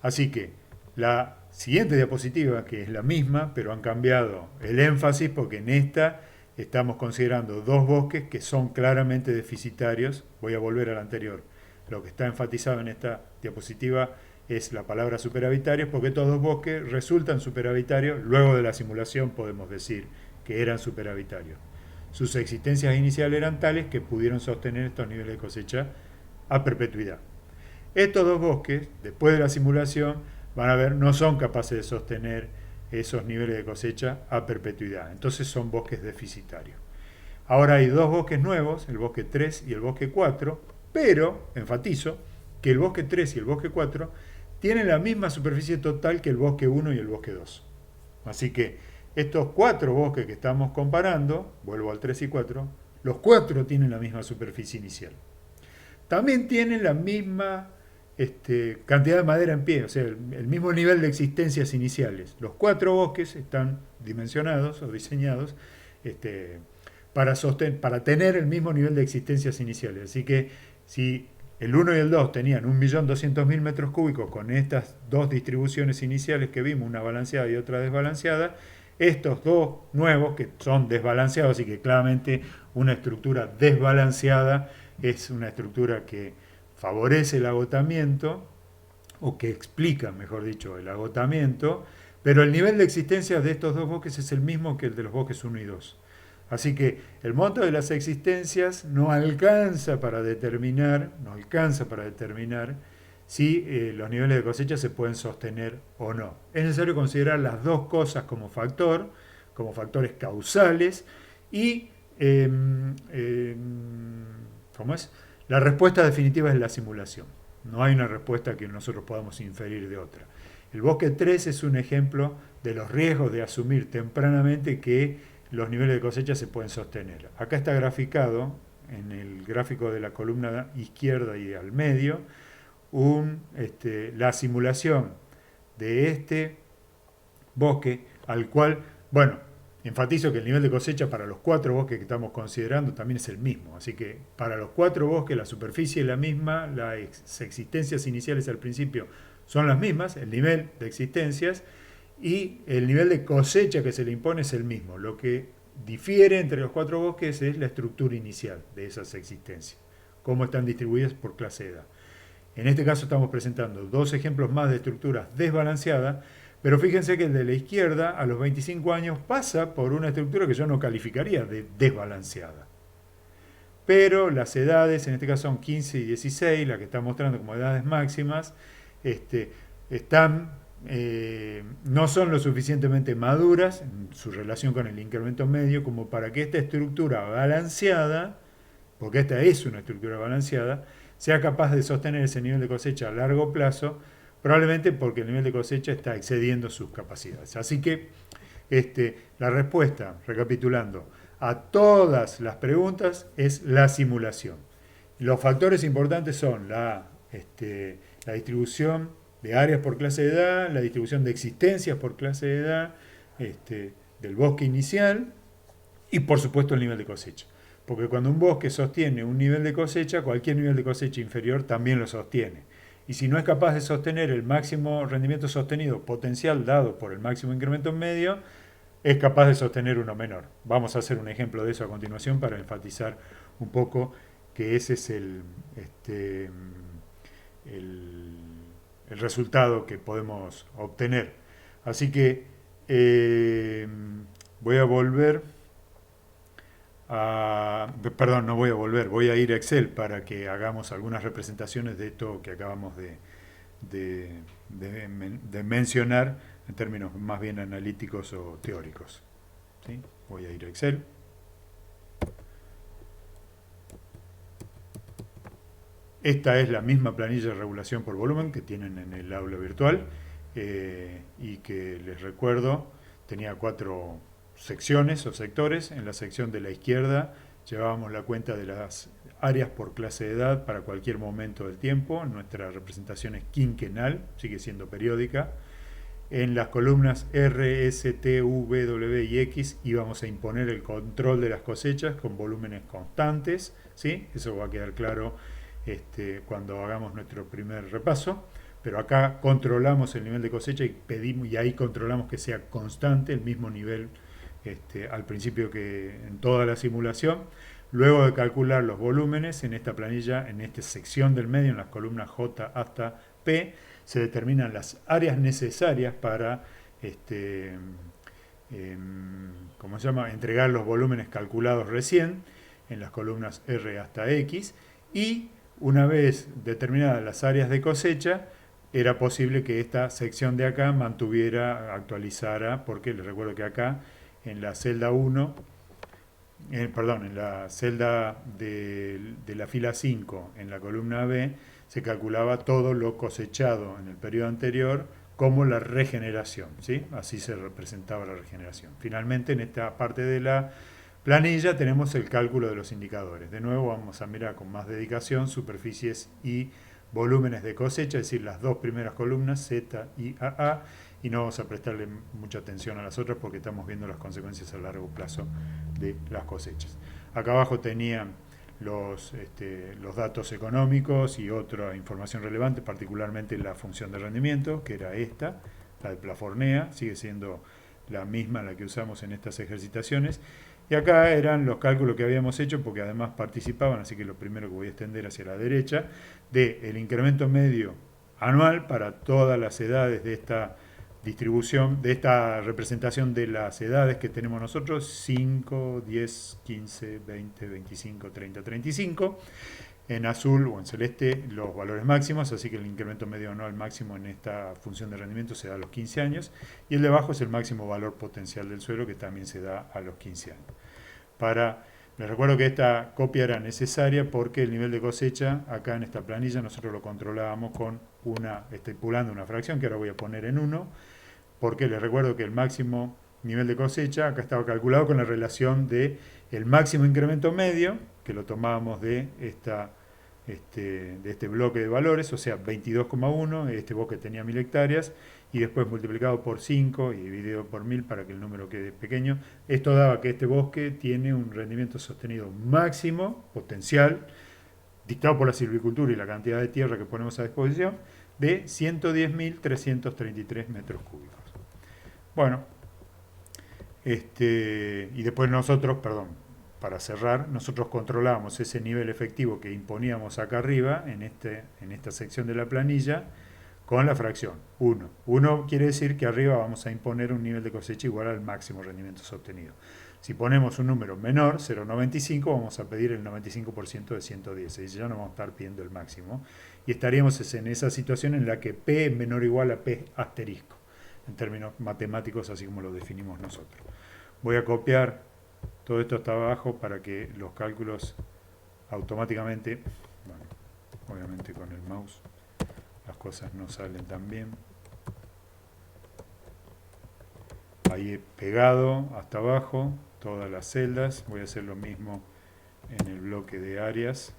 [SPEAKER 1] Así que la siguiente diapositiva, que es la misma, pero han cambiado el énfasis porque en esta estamos considerando dos bosques que son claramente deficitarios. Voy a volver al anterior. Lo que está enfatizado en esta diapositiva es la palabra superavitarios, porque estos dos bosques resultan superavitarios. Luego de la simulación podemos decir que eran superavitarios. Sus existencias iniciales eran tales que pudieron sostener estos niveles de cosecha a perpetuidad. Estos dos bosques, después de la simulación, van a ver, no son capaces de sostener esos niveles de cosecha a perpetuidad. Entonces son bosques deficitarios. Ahora hay dos bosques nuevos, el bosque 3 y el bosque 4, pero enfatizo que el bosque 3 y el bosque 4 tienen la misma superficie total que el bosque 1 y el bosque 2. Así que estos cuatro bosques que estamos comparando, vuelvo al 3 y 4, los cuatro tienen la misma superficie inicial. También tienen la misma cantidad de madera en pie, o sea, el mismo nivel de existencias iniciales. Los cuatro bosques están dimensionados o diseñados para tener el mismo nivel de existencias iniciales. Así que si el 1 y el 2 tenían 1.200.000 metros cúbicos con estas dos distribuciones iniciales que vimos, una balanceada y otra desbalanceada, estos dos nuevos, que son desbalanceados y que claramente una estructura desbalanceada es una estructura que favorece el agotamiento, o que explica, mejor dicho, el agotamiento, pero el nivel de existencia de estos dos bosques es el mismo que el de los bosques 1 y 2. Así que el monto de las existencias no alcanza para determinar si los niveles de cosecha se pueden sostener o no. Es necesario considerar las dos cosas como factores causales, y ¿cómo es? La respuesta definitiva es la simulación. No hay una respuesta que nosotros podamos inferir de otra. El bosque 3 es un ejemplo de los riesgos de asumir tempranamente que los niveles de cosecha se pueden sostener. Acá está graficado, en el gráfico de la columna izquierda y al medio, la simulación de este bosque, al cual, bueno, enfatizo que el nivel de cosecha para los cuatro bosques que estamos considerando también es el mismo. Así que para los cuatro bosques la superficie es la misma, las existencias iniciales al principio son las mismas, el nivel de existencias, y el nivel de cosecha que se le impone es el mismo. Lo que difiere entre los cuatro bosques es la estructura inicial de esas existencias, cómo están distribuidas por clase de edad. En este caso estamos presentando dos ejemplos más de estructuras desbalanceadas, Pero fíjense que el de la izquierda a los 25 años pasa por una estructura que yo no calificaría de desbalanceada. Pero las edades, en este caso son 15 y 16, la que está mostrando como edades máximas, este, están, no son lo suficientemente maduras en su relación con el incremento medio como para que esta estructura balanceada, porque esta es una estructura balanceada, sea capaz de sostener ese nivel de cosecha a largo plazo, probablemente porque el nivel de cosecha está excediendo sus capacidades. Así que la respuesta, recapitulando, a todas las preguntas es la simulación. Los factores importantes son la distribución de áreas por clase de edad, la distribución de existencias por clase de edad, del bosque inicial y por supuesto el nivel de cosecha. Porque cuando un bosque sostiene un nivel de cosecha, cualquier nivel de cosecha inferior también lo sostiene. Y si no es capaz de sostener el máximo rendimiento sostenido potencial dado por el máximo incremento medio, es capaz de sostener uno menor. Vamos a hacer un ejemplo de eso a continuación para enfatizar un poco que ese es el, el resultado que podemos obtener. Así que voy a volver perdón, no voy a volver, voy a ir a Excel para que hagamos algunas representaciones de esto que acabamos de mencionar en términos más bien analíticos o teóricos. ¿Sí? Voy a ir a Excel. Esta es la misma planilla de regulación por volumen que tienen en el aula virtual y que les recuerdo tenía 4 secciones o sectores. En la sección de la izquierda llevábamos la cuenta de las áreas por clase de edad para cualquier momento del tiempo. Nuestra representación es quinquenal, sigue siendo periódica. En las columnas R, S, T, V, W y X íbamos a imponer el control de las cosechas con volúmenes constantes, ¿sí? Eso va a quedar claro cuando hagamos nuestro primer repaso. Pero acá controlamos el nivel de cosecha y pedimos, y ahí controlamos que sea constante, el mismo nivel al principio que en toda la simulación. Luego de calcular los volúmenes en esta planilla, en esta sección del medio, en las columnas J hasta P, se determinan las áreas necesarias para ¿cómo se llama? Entregar los volúmenes calculados recién en las columnas R hasta X, y una vez determinadas las áreas de cosecha, era posible que esta sección de acá actualizara, porque les recuerdo que acá en la celda 1, en la celda de la fila 5, en la columna B, se calculaba todo lo cosechado en el periodo anterior como la regeneración, ¿sí? Así se representaba la regeneración. Finalmente, en esta parte de la planilla tenemos el cálculo de los indicadores. De nuevo vamos a mirar con más dedicación superficies y volúmenes de cosecha, es decir, las 2 primeras columnas, Z y AA, y no vamos a prestarle mucha atención a las otras porque estamos viendo las consecuencias a largo plazo de las cosechas. Acá abajo tenía los datos económicos y otra información relevante, particularmente la función de rendimiento, que era esta, la de Plafornea, sigue siendo la misma la que usamos en estas ejercitaciones. Y acá eran los cálculos que habíamos hecho, porque además participaban, así que lo primero que voy a extender hacia la derecha, del incremento medio anual para todas las edades de esta distribución, de esta representación de las edades que tenemos nosotros, 5, 10, 15, 20, 25, 30, 35. En azul o en celeste los valores máximos, así que el incremento medio anual máximo en esta función de rendimiento se da a los 15 años, y el de abajo es el máximo valor potencial del suelo, que también se da a los 15 años. Les recuerdo que esta copia era necesaria porque el nivel de cosecha, acá en esta planilla, nosotros lo controlábamos con estipulando una fracción que ahora voy a poner en 1, porque les recuerdo que el máximo nivel de cosecha acá estaba calculado con la relación de el máximo incremento medio, que lo tomábamos de este bloque de valores, o sea, 22,1, este bosque tenía 1000 hectáreas, y después multiplicado por 5 y dividido por 1000 para que el número quede pequeño. Esto daba que este bosque tiene un rendimiento sostenido máximo, potencial, dictado por la silvicultura y la cantidad de tierra que ponemos a disposición, de 110.333 metros cúbicos. Bueno, y después nosotros, para cerrar, nosotros controlamos ese nivel efectivo que imponíamos acá arriba, en esta sección de la planilla, con la fracción 1. 1 quiere decir que arriba vamos a imponer un nivel de cosecha igual al máximo rendimiento obtenido. Si ponemos un número menor, 0,95, vamos a pedir el 95% de 110. Y ya no vamos a estar pidiendo el máximo. Y estaríamos en esa situación en la que P es menor o igual a P asterisco, en términos matemáticos, así como lo definimos nosotros. Voy a copiar todo esto hasta abajo para que los cálculos automáticamente, bueno, obviamente con el mouse las cosas no salen tan bien. Ahí he pegado hasta abajo todas las celdas. Voy a hacer lo mismo en el bloque de áreas.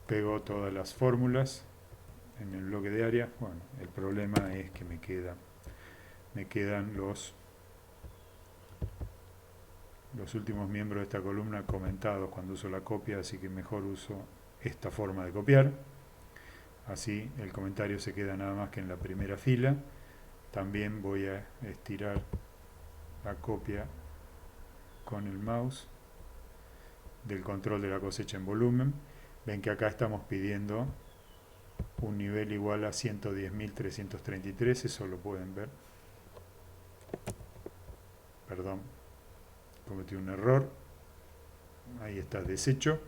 [SPEAKER 1] Pego todas las fórmulas en el bloque de áreas. Bueno, el problema es que me quedan los últimos miembros de esta columna comentados cuando uso la copia, así que mejor uso esta forma de copiar. Así el comentario se queda nada más que en la primera fila. También voy a estirar la copia con el mouse del control de la cosecha en volumen. Ven que acá estamos pidiendo un nivel igual a 110.333, eso lo pueden ver. Perdón, cometí un error. Ahí está deshecho,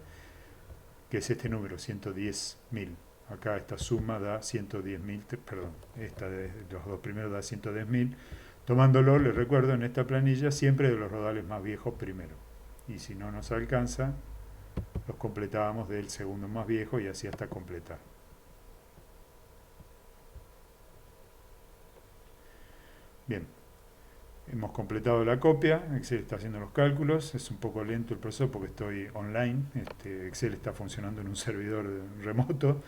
[SPEAKER 1] que es este número, 110.000. Acá esta suma da 110.000, perdón, esta de los dos primeros da 110.000. Tomándolo, les recuerdo, en esta planilla siempre de los rodales más viejos primero. Y si no nos alcanza, los completábamos del segundo más viejo y así hasta completar. Bien, hemos completado la copia, Excel está haciendo los cálculos, es un poco lento el proceso porque estoy online, Excel está funcionando en un servidor remoto.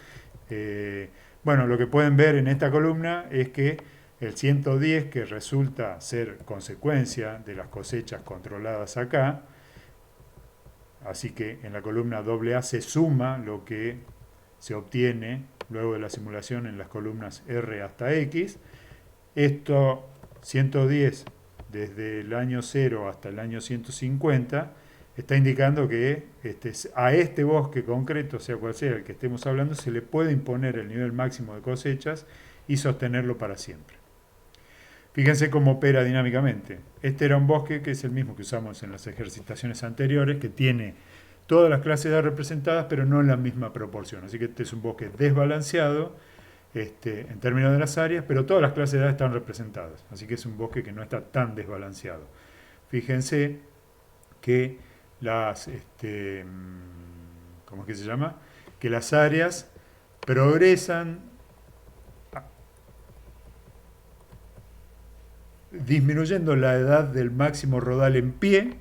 [SPEAKER 1] Bueno, lo que pueden ver en esta columna es que el 110, que resulta ser consecuencia de las cosechas controladas acá, así que en la columna AA se suma lo que se obtiene luego de la simulación en las columnas R hasta X. Esto 110 desde el año 0 hasta el año 150 está indicando que a este bosque concreto, sea cual sea el que estemos hablando, se le puede imponer el nivel máximo de cosechas y sostenerlo para siempre. Fíjense cómo opera dinámicamente. Este era un bosque que es el mismo que usamos en las ejercitaciones anteriores, que tiene todas las clases de edad representadas, pero no en la misma proporción. Así que este es un bosque desbalanceado en términos de las áreas, pero todas las clases de edad están representadas. Así que es un bosque que no está tan desbalanceado. Fíjense que ¿cómo es que se llama? Que las áreas progresan disminuyendo la edad del máximo rodal en pie.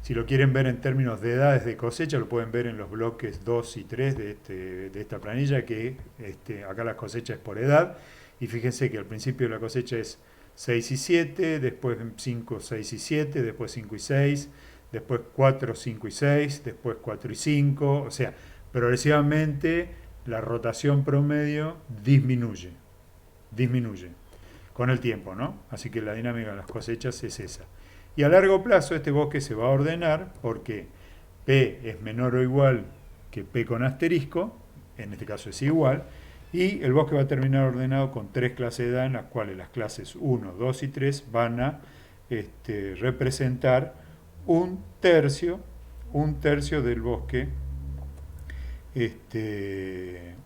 [SPEAKER 1] Si lo quieren ver en términos de edades de cosecha, lo pueden ver en los bloques 2 y 3 de esta planilla, que acá la cosecha es por edad. Y fíjense que al principio la cosecha es 6 y 7, después 5, 6 y 7, después 5 y 6, después 4, 5 y 6, después 4 y 5. O sea, progresivamente la rotación promedio disminuye con el tiempo, ¿no? Así que la dinámica de las cosechas es esa. Y a largo plazo este bosque se va a ordenar porque P es menor o igual que P con asterisco, en este caso es igual, y el bosque va a terminar ordenado con tres clases de edad en las cuales las clases 1, 2 y 3 van a representar un tercio del bosque,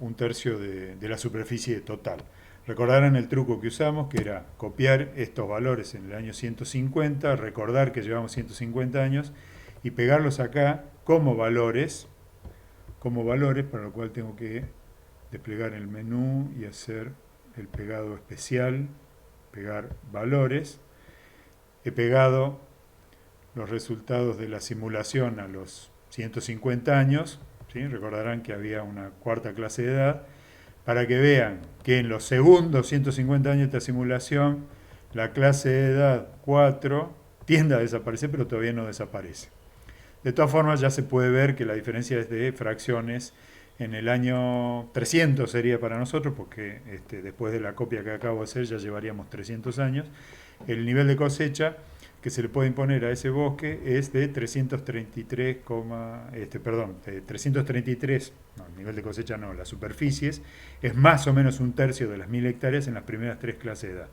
[SPEAKER 1] un tercio de la superficie total. Recordarán el truco que usamos, que era copiar estos valores en el año 150, recordar que llevamos 150 años y pegarlos acá como valores, para lo cual tengo que desplegar el menú y hacer el pegado especial, pegar valores. He pegado los resultados de la simulación a los 150 años, ¿sí? Recordarán que había una cuarta clase de edad, para que vean que en los segundos 150 años de esta simulación, la clase de edad 4 tiende a desaparecer, pero todavía no desaparece. De todas formas, ya se puede ver que la diferencia es de fracciones. En el año 300 sería para nosotros, porque después de la copia que acabo de hacer ya llevaríamos 300 años. El nivel de cosecha que se le puede imponer a ese bosque es de 333, 333, no, el nivel de cosecha no, las superficies, es más o menos un tercio de las 1000 hectáreas en las primeras 3 clases de edad.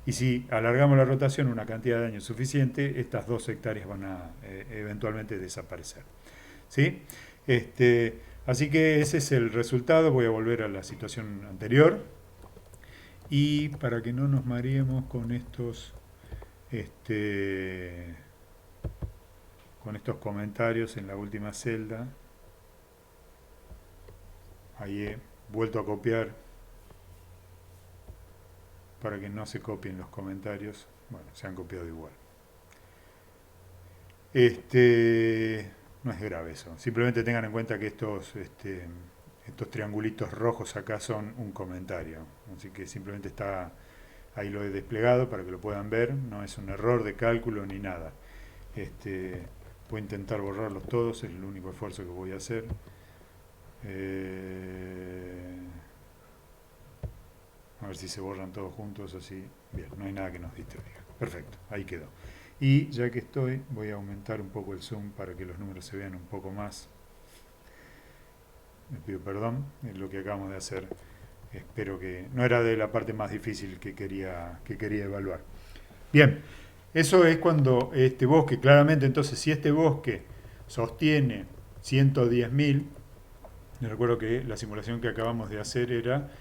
[SPEAKER 1] Y si alargamos la rotación una cantidad de años suficiente, estas 2 hectáreas van a eventualmente desaparecer. ¿Sí? Así que ese es el resultado. Voy a volver a la situación anterior. Y para que no nos mareemos con estos comentarios en la última celda, ahí he vuelto a copiar para que no se copien los comentarios. Bueno, se han copiado igual. No es grave eso. Simplemente tengan en cuenta que estos triangulitos rojos acá son un comentario. Así que simplemente está, ahí lo he desplegado para que lo puedan ver. No es un error de cálculo ni nada. Voy a intentar borrarlos todos, es el único esfuerzo que voy a hacer. A ver si se borran todos juntos, así. Bien, no hay nada que nos distraiga. Perfecto, ahí quedó. Y ya que estoy, voy a aumentar un poco el zoom para que los números se vean un poco más. Les pido perdón, es lo que acabamos de hacer. Espero que no era de la parte más difícil que quería evaluar. Bien, eso es cuando este bosque, claramente entonces si este bosque sostiene 110.000, les recuerdo que la simulación que acabamos de hacer era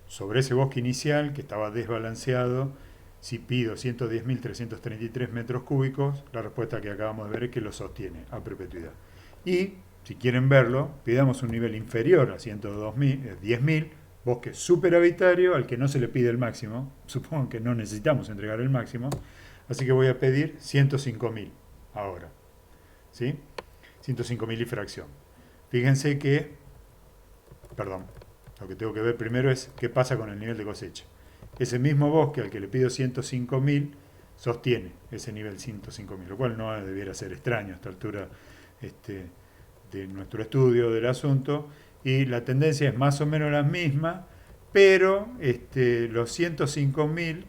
[SPEAKER 1] sobre ese bosque inicial que estaba desbalanceado. Si pido 110.333 metros cúbicos, la respuesta que acabamos de ver es que lo sostiene a perpetuidad. Y, si quieren verlo, pidamos un nivel inferior a 110.000, bosque superhabitario al que no se le pide el máximo. Supongo que no necesitamos entregar el máximo. Así que voy a pedir 105.000 ahora. ¿Sí? 105.000 y fracción. Fíjense que, perdón, lo que tengo que ver primero es qué pasa con el nivel de cosecha. Ese mismo bosque al que le pido 105.000 sostiene ese nivel 105.000, lo cual no debiera ser extraño a esta altura de nuestro estudio del asunto. Y la tendencia es más o menos la misma, pero los 105.000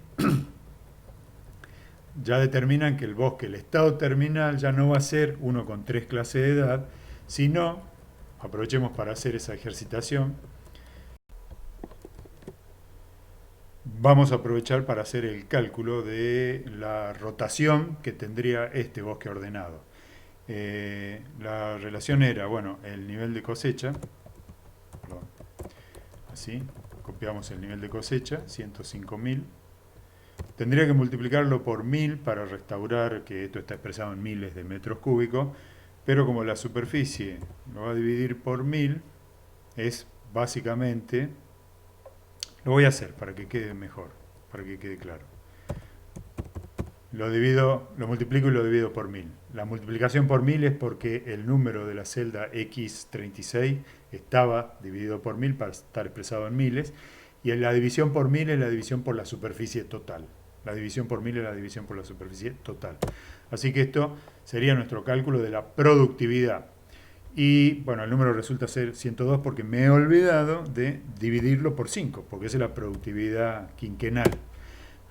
[SPEAKER 1] ya determinan que el bosque, el estado terminal, ya no va a ser uno con 3 clases de edad, sino, aprovechemos para hacer esa ejercitación, vamos a aprovechar para hacer el cálculo de la rotación que tendría este bosque ordenado. La relación era, bueno, el nivel de cosecha, perdón, así, copiamos el nivel de cosecha, 105.000. Tendría que multiplicarlo por 1000 para restaurar que esto está expresado en miles de metros cúbicos, pero como la superficie lo va a dividir por 1000, es básicamente... Lo voy a hacer para que quede mejor, para que quede claro. Lo multiplico y lo divido por 1000. La multiplicación por 1000 es porque el número de la celda X36 estaba dividido por 1000 para estar expresado en miles, y la división por 1000 es la división por la superficie total. La división por 1000 es la división por la superficie total. Así que esto sería nuestro cálculo de la productividad. Y bueno, el número resulta ser 102 porque me he olvidado de dividirlo por 5, porque esa es la productividad quinquenal.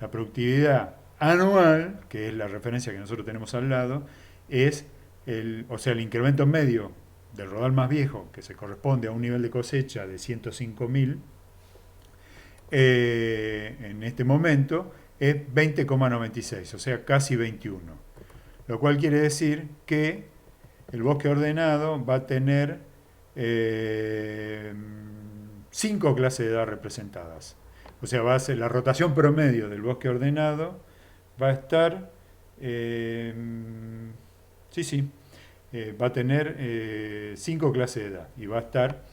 [SPEAKER 1] La productividad anual, que es la referencia que nosotros tenemos al lado, es el incremento medio del rodal más viejo, que se corresponde a un nivel de cosecha de 105.000, en este momento es 20,96, o sea, casi 21. Lo cual quiere decir que el bosque ordenado va a tener 5 clases de edad representadas. O sea, va a ser la rotación promedio del bosque ordenado, va a estar, va a tener 5 clases de edad y va a estar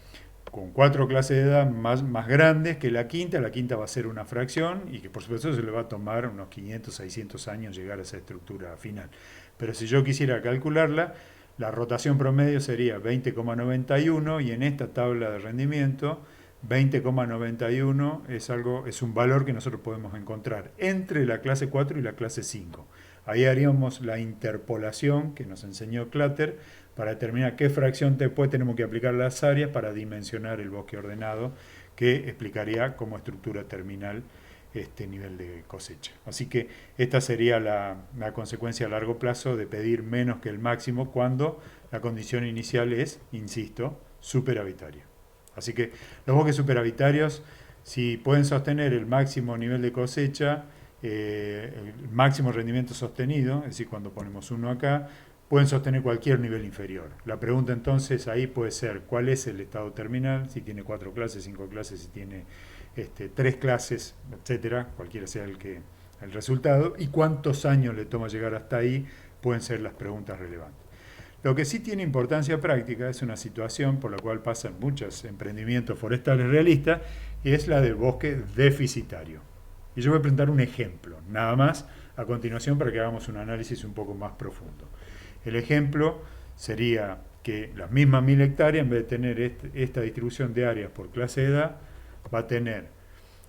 [SPEAKER 1] con 4 clases de edad más grandes que la quinta va a ser una fracción y que por supuesto se le va a tomar unos 500, 600 años llegar a esa estructura final. Pero si yo quisiera calcularla, la rotación promedio sería 20,91 y en esta tabla de rendimiento 20,91 es un valor que nosotros podemos encontrar entre la clase 4 y la clase 5. Ahí haríamos la interpolación que nos enseñó Clutter para determinar qué fracción después tenemos que aplicar las áreas para dimensionar el bosque ordenado, que explicaría como estructura terminal este nivel de cosecha. Así que esta sería la consecuencia a largo plazo de pedir menos que el máximo cuando la condición inicial es, insisto, superavitaria. Así que los bosques superavitarios, si pueden sostener el máximo nivel de cosecha, el máximo rendimiento sostenido, es decir, cuando ponemos uno acá, pueden sostener cualquier nivel inferior. La pregunta entonces ahí puede ser cuál es el estado terminal, si tiene 4 clases, 5 clases, si tiene 3 clases, etcétera, cualquiera sea el resultado, y cuántos años le toma llegar hasta ahí, pueden ser las preguntas relevantes. Lo que sí tiene importancia práctica es una situación por la cual pasan muchos emprendimientos forestales realistas, y es la del bosque deficitario. Y yo voy a presentar un ejemplo, nada más, a continuación para que hagamos un análisis un poco más profundo. El ejemplo sería que las mismas 1000 hectáreas, en vez de tener esta distribución de áreas por clase de edad, va a tener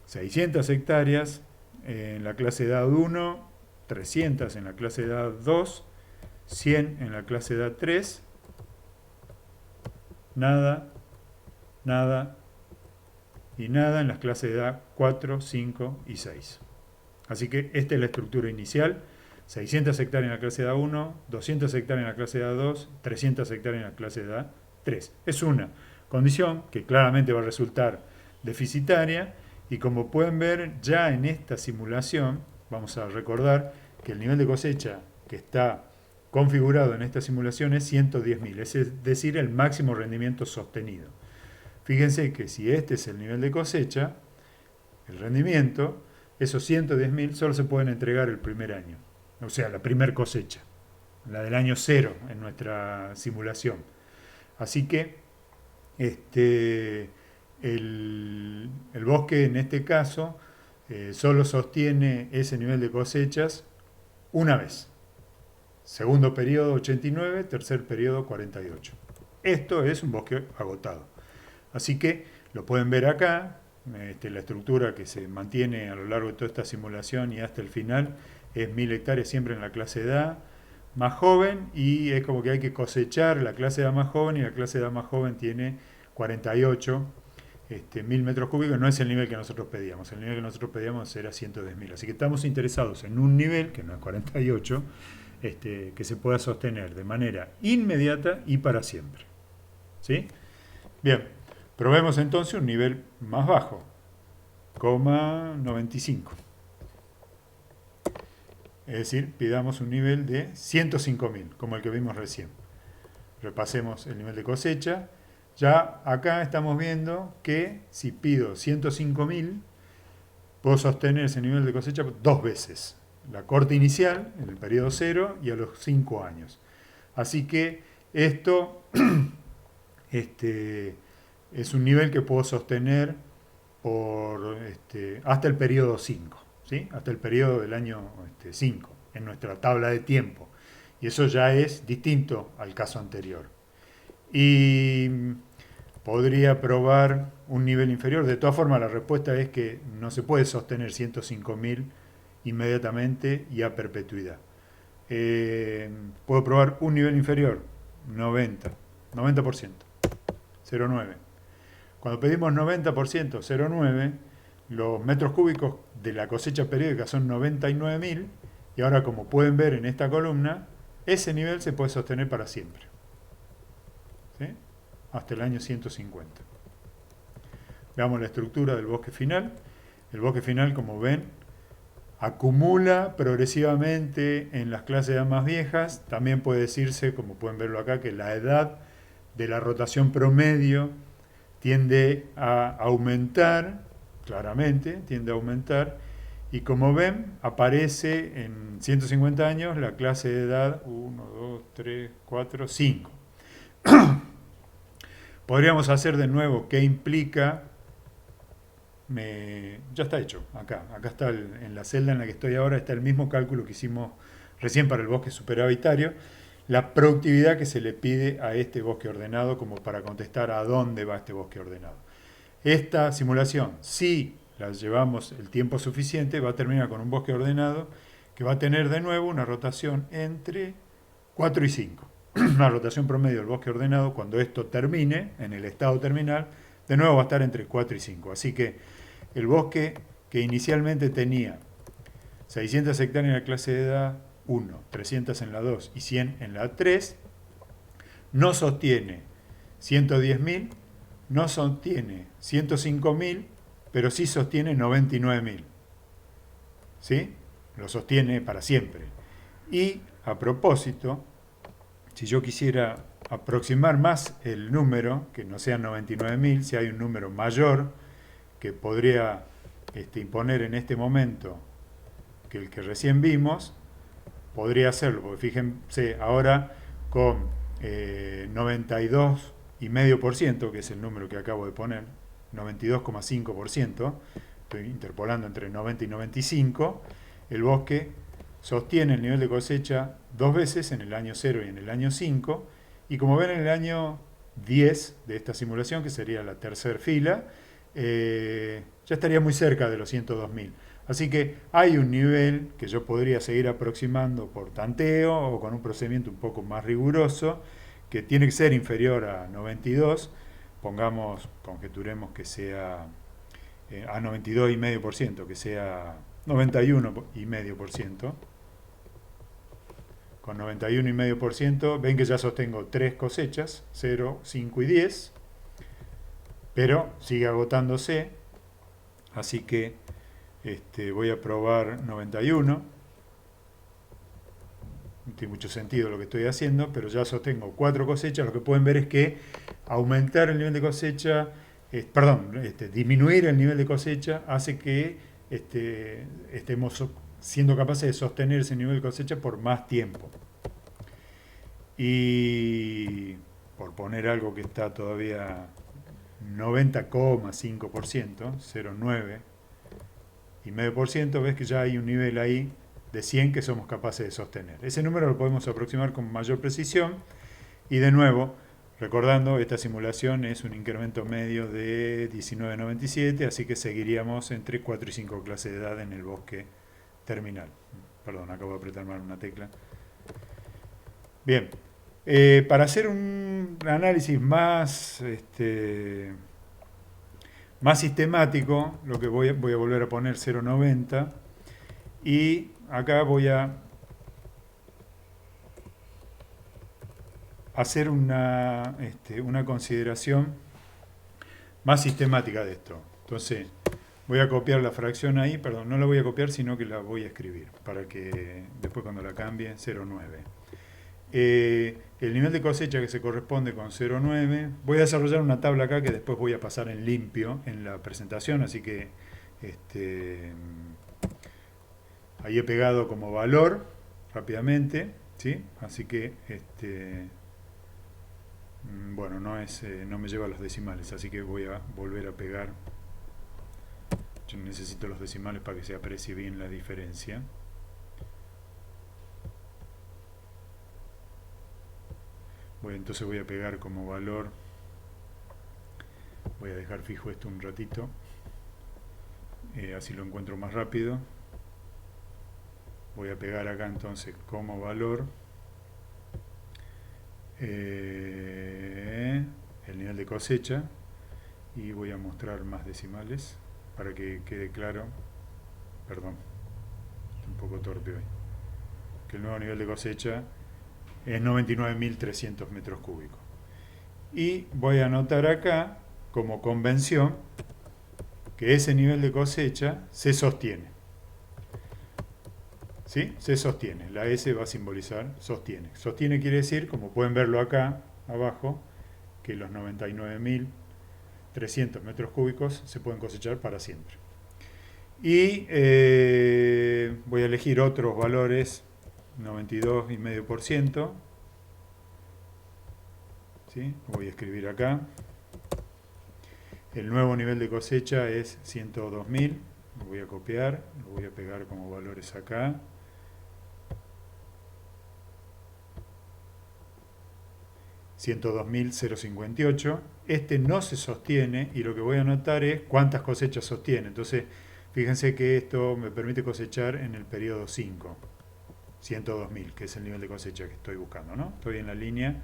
[SPEAKER 1] 600 hectáreas en la clase de edad 1, 300 en la clase de edad 2, 100 en la clase de edad 3, nada, nada y nada en las clases de edad 4, 5 y 6. Así que esta es la estructura inicial. 600 hectáreas en la clase de edad 1, 200 hectáreas en la clase de edad 2, 300 hectáreas en la clase de edad 3. Es una condición que claramente va a resultar deficitaria, y como pueden ver ya en esta simulación, vamos a recordar que el nivel de cosecha que está configurado en esta simulación es 110.000, es decir, el máximo rendimiento sostenido. Fíjense que si este es el nivel de cosecha, el rendimiento, esos 110.000 solo se pueden entregar el primer año, o sea, la primer cosecha, la del año 0 en nuestra simulación. Así que el bosque en este caso solo sostiene ese nivel de cosechas una vez. Segundo periodo 89, tercer periodo 48. Esto es un bosque agotado. Así que lo pueden ver acá, la estructura que se mantiene a lo largo de toda esta simulación y hasta el final es 1000 hectáreas siempre en la clase de edad más joven, y es como que hay que cosechar la clase de edad más joven, y la clase de edad más joven tiene 48 1000 metros cúbicos. No es el nivel que nosotros pedíamos, el nivel que nosotros pedíamos era 110.000. Así que estamos interesados en un nivel, que no es 48, que se pueda sostener de manera inmediata y para siempre. ¿Sí? Bien, probemos entonces un nivel más bajo, 0,95. Es decir, pidamos un nivel de 105.000, como el que vimos recién. Repasemos el nivel de cosecha. Ya acá estamos viendo que si pido 105.000, puedo sostener ese nivel de cosecha 2 veces. La corte inicial, en el periodo 0, y a los 5 años. Así que esto es un nivel que puedo sostener por hasta el periodo 5, ¿sí? Hasta el periodo del año 5, en nuestra tabla de tiempo. Y eso ya es distinto al caso anterior. Y podría probar un nivel inferior. De todas formas, la respuesta es que no se puede sostener 105.000 inmediatamente y a perpetuidad. Puedo probar un nivel inferior, 90%, 0,9. Cuando pedimos 90%, 0,9, los metros cúbicos de la cosecha periódica son 99.000, y ahora, como pueden ver en esta columna, ese nivel se puede sostener para siempre, ¿sí? Hasta el año 150. Veamos la estructura del bosque final. El bosque final, como ven, acumula progresivamente en las clases de edad más viejas. También puede decirse, como pueden verlo acá, que la edad de la rotación promedio tiende a aumentar, claramente, tiende a aumentar, y como ven, aparece en 150 años la clase de edad 1, 2, 3, 4, 5. Podríamos hacer de nuevo qué implica. Ya está hecho, acá está en la celda en la que estoy ahora, está el mismo cálculo que hicimos recién para el bosque superhabitario, la productividad que se le pide a este bosque ordenado, como para contestar a dónde va este bosque ordenado. Esta simulación, si la llevamos el tiempo suficiente, va a terminar con un bosque ordenado que va a tener de nuevo una rotación entre 4 y 5. La rotación promedio del bosque ordenado, cuando esto termine, en el estado terminal, de nuevo va a estar entre 4 y 5. Así que el bosque que inicialmente tenía 600 hectáreas en la clase de edad 1, 300 en la 2 y 100 en la 3, no sostiene 110.000, no sostiene 105.000, pero sí sostiene 99.000. ¿Sí? Lo sostiene para siempre. Y a propósito, si yo quisiera aproximar más el número, que no sean 99.000, si hay un número mayor que podría imponer en este momento que el que recién vimos, podría hacerlo, porque fíjense, ahora con 92,5%, que es el número que acabo de poner, 92,5%, estoy interpolando entre 90 y 95, el bosque sostiene el nivel de cosecha dos veces, en el año 0 y en el año 5, y como ven en el año 10 de esta simulación, que sería la tercera fila, ya estaría muy cerca de los 102.000. Así que hay un nivel que yo podría seguir aproximando por tanteo o con un procedimiento un poco más riguroso, que tiene que ser inferior a 92, pongamos, conjeturemos que sea a 92,5%, que sea 91,5%. Con 91,5%, ven que ya sostengo 3 cosechas, 0, 5 y 10, pero sigue agotándose, así que voy a probar 91. No tiene mucho sentido lo que estoy haciendo, pero ya sostengo 4 cosechas. Lo que pueden ver es que aumentar el nivel de cosecha, disminuir el nivel de cosecha hace que estemos siendo capaces de sostener ese nivel de cosecha por más tiempo. Y por poner algo que está todavía 90,5%, 0,9,5%, ves que ya hay un nivel ahí de 100 que somos capaces de sostener. Ese número lo podemos aproximar con mayor precisión y de nuevo, recordando, esta simulación es un incremento medio de 19,97, así que seguiríamos entre 4 y 5 clases de edad en el bosque terminal. Perdón, acabo de apretar mal una tecla. Bien, para hacer un análisis más sistemático, lo que voy a volver a poner 0,90 y acá voy a hacer una consideración más sistemática de esto. Entonces, voy a copiar la fracción ahí, perdón, no la voy a copiar, sino que la voy a escribir, para que después cuando la cambie, 0,9. El nivel de cosecha que se corresponde con 0,9, voy a desarrollar una tabla acá que después voy a pasar en limpio en la presentación, así que ahí he pegado como valor rápidamente, ¿sí? Así que bueno, no me lleva a los decimales, así que voy a volver a pegar. Yo necesito los decimales para que se aprecie bien la diferencia. Entonces voy a pegar como valor, voy a dejar fijo esto un ratito, así lo encuentro más rápido. Voy a pegar acá entonces como valor el nivel de cosecha y voy a mostrar más decimales para que quede claro. Perdón, estoy un poco torpe hoy. Que el nuevo nivel de cosecha es 99.300 metros cúbicos. Y voy a anotar acá, como convención, que ese nivel de cosecha se sostiene. ¿Sí? Se sostiene. La S va a simbolizar sostiene. Sostiene quiere decir, como pueden verlo acá abajo, que los 99.300 metros cúbicos se pueden cosechar para siempre. Y voy a elegir otros valores, 92,5%. ¿Sí? Lo voy a escribir acá. El nuevo nivel de cosecha es 102.000. Lo voy a copiar, lo voy a pegar como valores acá. 102.058. Este no se sostiene y lo que voy a anotar es cuántas cosechas sostiene. Entonces, fíjense que esto me permite cosechar en el periodo 5. 102.000, que es el nivel de cosecha que estoy buscando, ¿no? Estoy en la línea,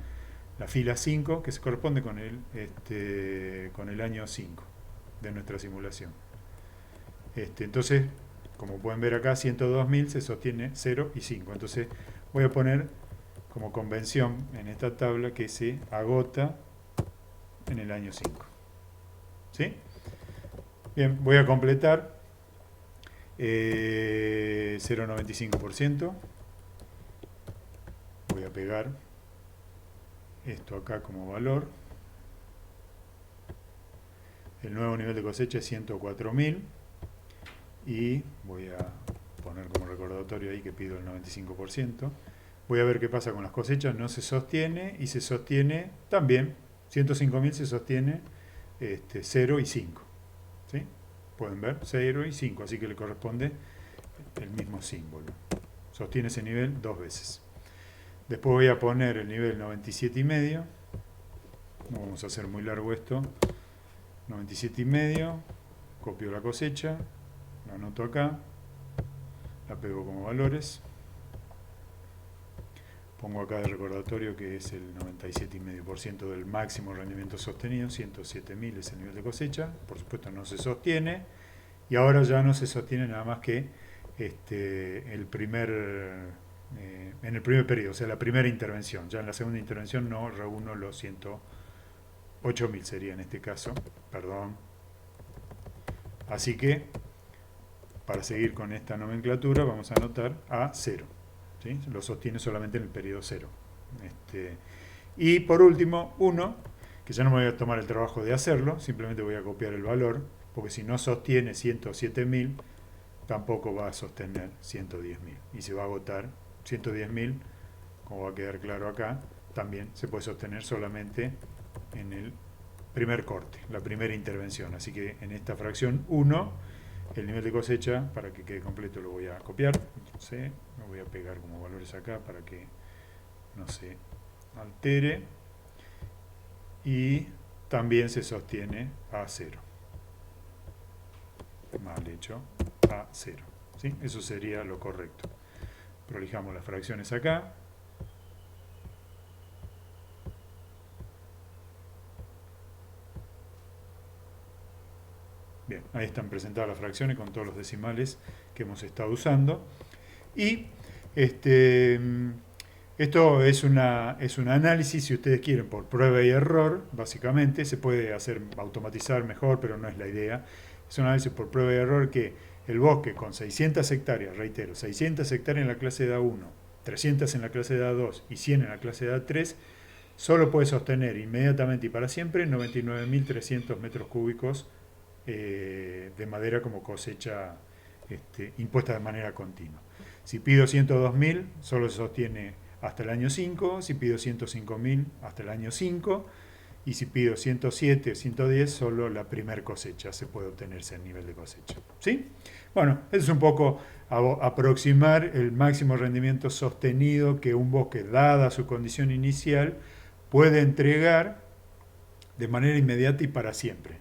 [SPEAKER 1] la fila 5, que se corresponde con el año 5 de nuestra simulación. Entonces, como pueden ver acá, 102.000 se sostiene 0 y 5. Entonces voy a poner como convención en esta tabla que se agota en el año 5. ¿Sí? Bien, voy a completar 0,95%. Voy a pegar esto acá como valor. El nuevo nivel de cosecha es 104.000 y voy a poner como recordatorio ahí que pido el 95%. Voy a ver qué pasa con las cosechas. No se sostiene y se sostiene también. 105.000 se sostiene 0 y 5. ¿Sí? Pueden ver 0 y 5, así que le corresponde el mismo símbolo. Sostiene ese nivel dos veces. Después voy a poner el nivel 97,5. No vamos a hacer muy largo esto. 97,5. Copio la cosecha. La anoto acá. La pego como valores. Pongo acá de recordatorio que es el 97,5% del máximo rendimiento sostenido. 107.000 es el nivel de cosecha. Por supuesto no se sostiene. Y ahora ya no se sostiene nada más que en el primer periodo, o sea, la primera intervención. Ya en la segunda intervención no reúno los 108.000 sería en este caso. Perdón. Así que, para seguir con esta nomenclatura, vamos a anotar a 0. ¿Sí? Lo sostiene solamente en el periodo 0. Y por último, 1, que ya no me voy a tomar el trabajo de hacerlo, simplemente voy a copiar el valor, porque si no sostiene 107.000, tampoco va a sostener 110.000. Y se va a agotar 110.000, como va a quedar claro acá, también se puede sostener solamente en el primer corte, la primera intervención. Así que en esta fracción 1, el nivel de cosecha, para que quede completo, lo voy a copiar. Entonces, lo voy a pegar como valores acá para que no se altere. Y también se sostiene a 0. Mal hecho, a 0. ¿Sí? Eso sería lo correcto. Prolijamos las fracciones acá. Bien, ahí están presentadas las fracciones con todos los decimales que hemos estado usando. Y esto es un análisis, si ustedes quieren, por prueba y error, básicamente. Se puede automatizar mejor, pero no es la idea. Es un análisis por prueba y error que el bosque con 600 hectáreas, reitero, 600 hectáreas en la clase de A1, 300 en la clase de A2 y 100 en la clase de A3, solo puede sostener inmediatamente y para siempre 99.300 metros cúbicos de madera como cosecha impuesta de manera continua. Si pido 102.000, solo se sostiene hasta el año 5, si pido 105.000, hasta el año 5, y si pido 107 o 110, solo la primer cosecha se puede obtener ese nivel de cosecha. ¿Sí? Bueno, eso es un poco aproximar el máximo rendimiento sostenido que un bosque, dada su condición inicial, puede entregar de manera inmediata y para siempre.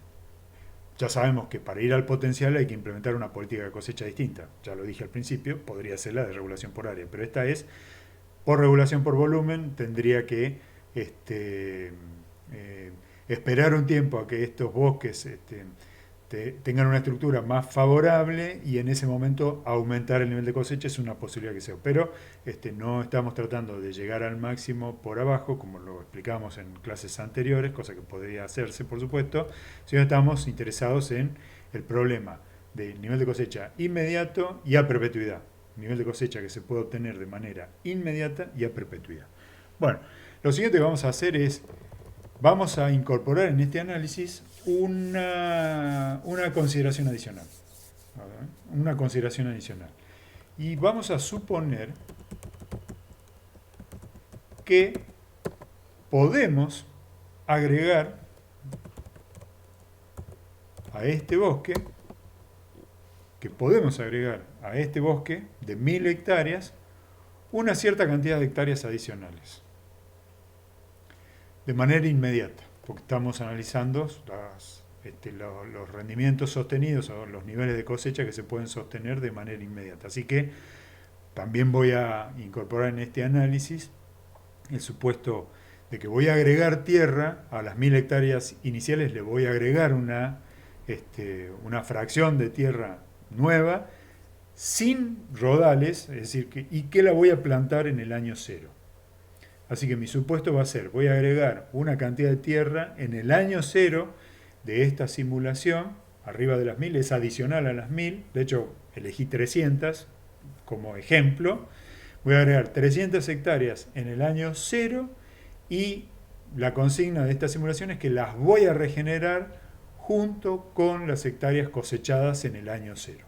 [SPEAKER 1] Ya sabemos que para ir al potencial hay que implementar una política de cosecha distinta. Ya lo dije al principio, podría ser la de regulación por área, pero esta es por regulación por volumen. Tendría que esperar un tiempo a que estos bosques tengan una estructura más favorable y en ese momento aumentar el nivel de cosecha es una posibilidad que sea. Pero no estamos tratando de llegar al máximo por abajo, como lo explicamos en clases anteriores, cosa que podría hacerse, por supuesto, sino estamos interesados en el problema del nivel de cosecha inmediato y a perpetuidad. Nivel de cosecha que se puede obtener de manera inmediata y a perpetuidad. Bueno, lo siguiente que vamos a hacer es, vamos a incorporar en este análisis una consideración adicional. Una consideración adicional. Y vamos a suponer que podemos agregar a este bosque, de 1000 hectáreas, una cierta cantidad de hectáreas adicionales. De manera inmediata, porque estamos analizando los rendimientos sostenidos o los niveles de cosecha que se pueden sostener de manera inmediata. Así que también voy a incorporar en este análisis el supuesto de que voy a agregar tierra a las 1000 hectáreas iniciales, le voy a agregar una fracción de tierra nueva, sin rodales, es decir, y que la voy a plantar en el año 0. Así que mi supuesto va a ser, voy a agregar una cantidad de tierra en el año 0 de esta simulación, arriba de las 1000, es adicional a las 1000, de hecho elegí 300 como ejemplo, voy a agregar 300 hectáreas en el año 0 y la consigna de esta simulación es que las voy a regenerar junto con las hectáreas cosechadas en el año 0.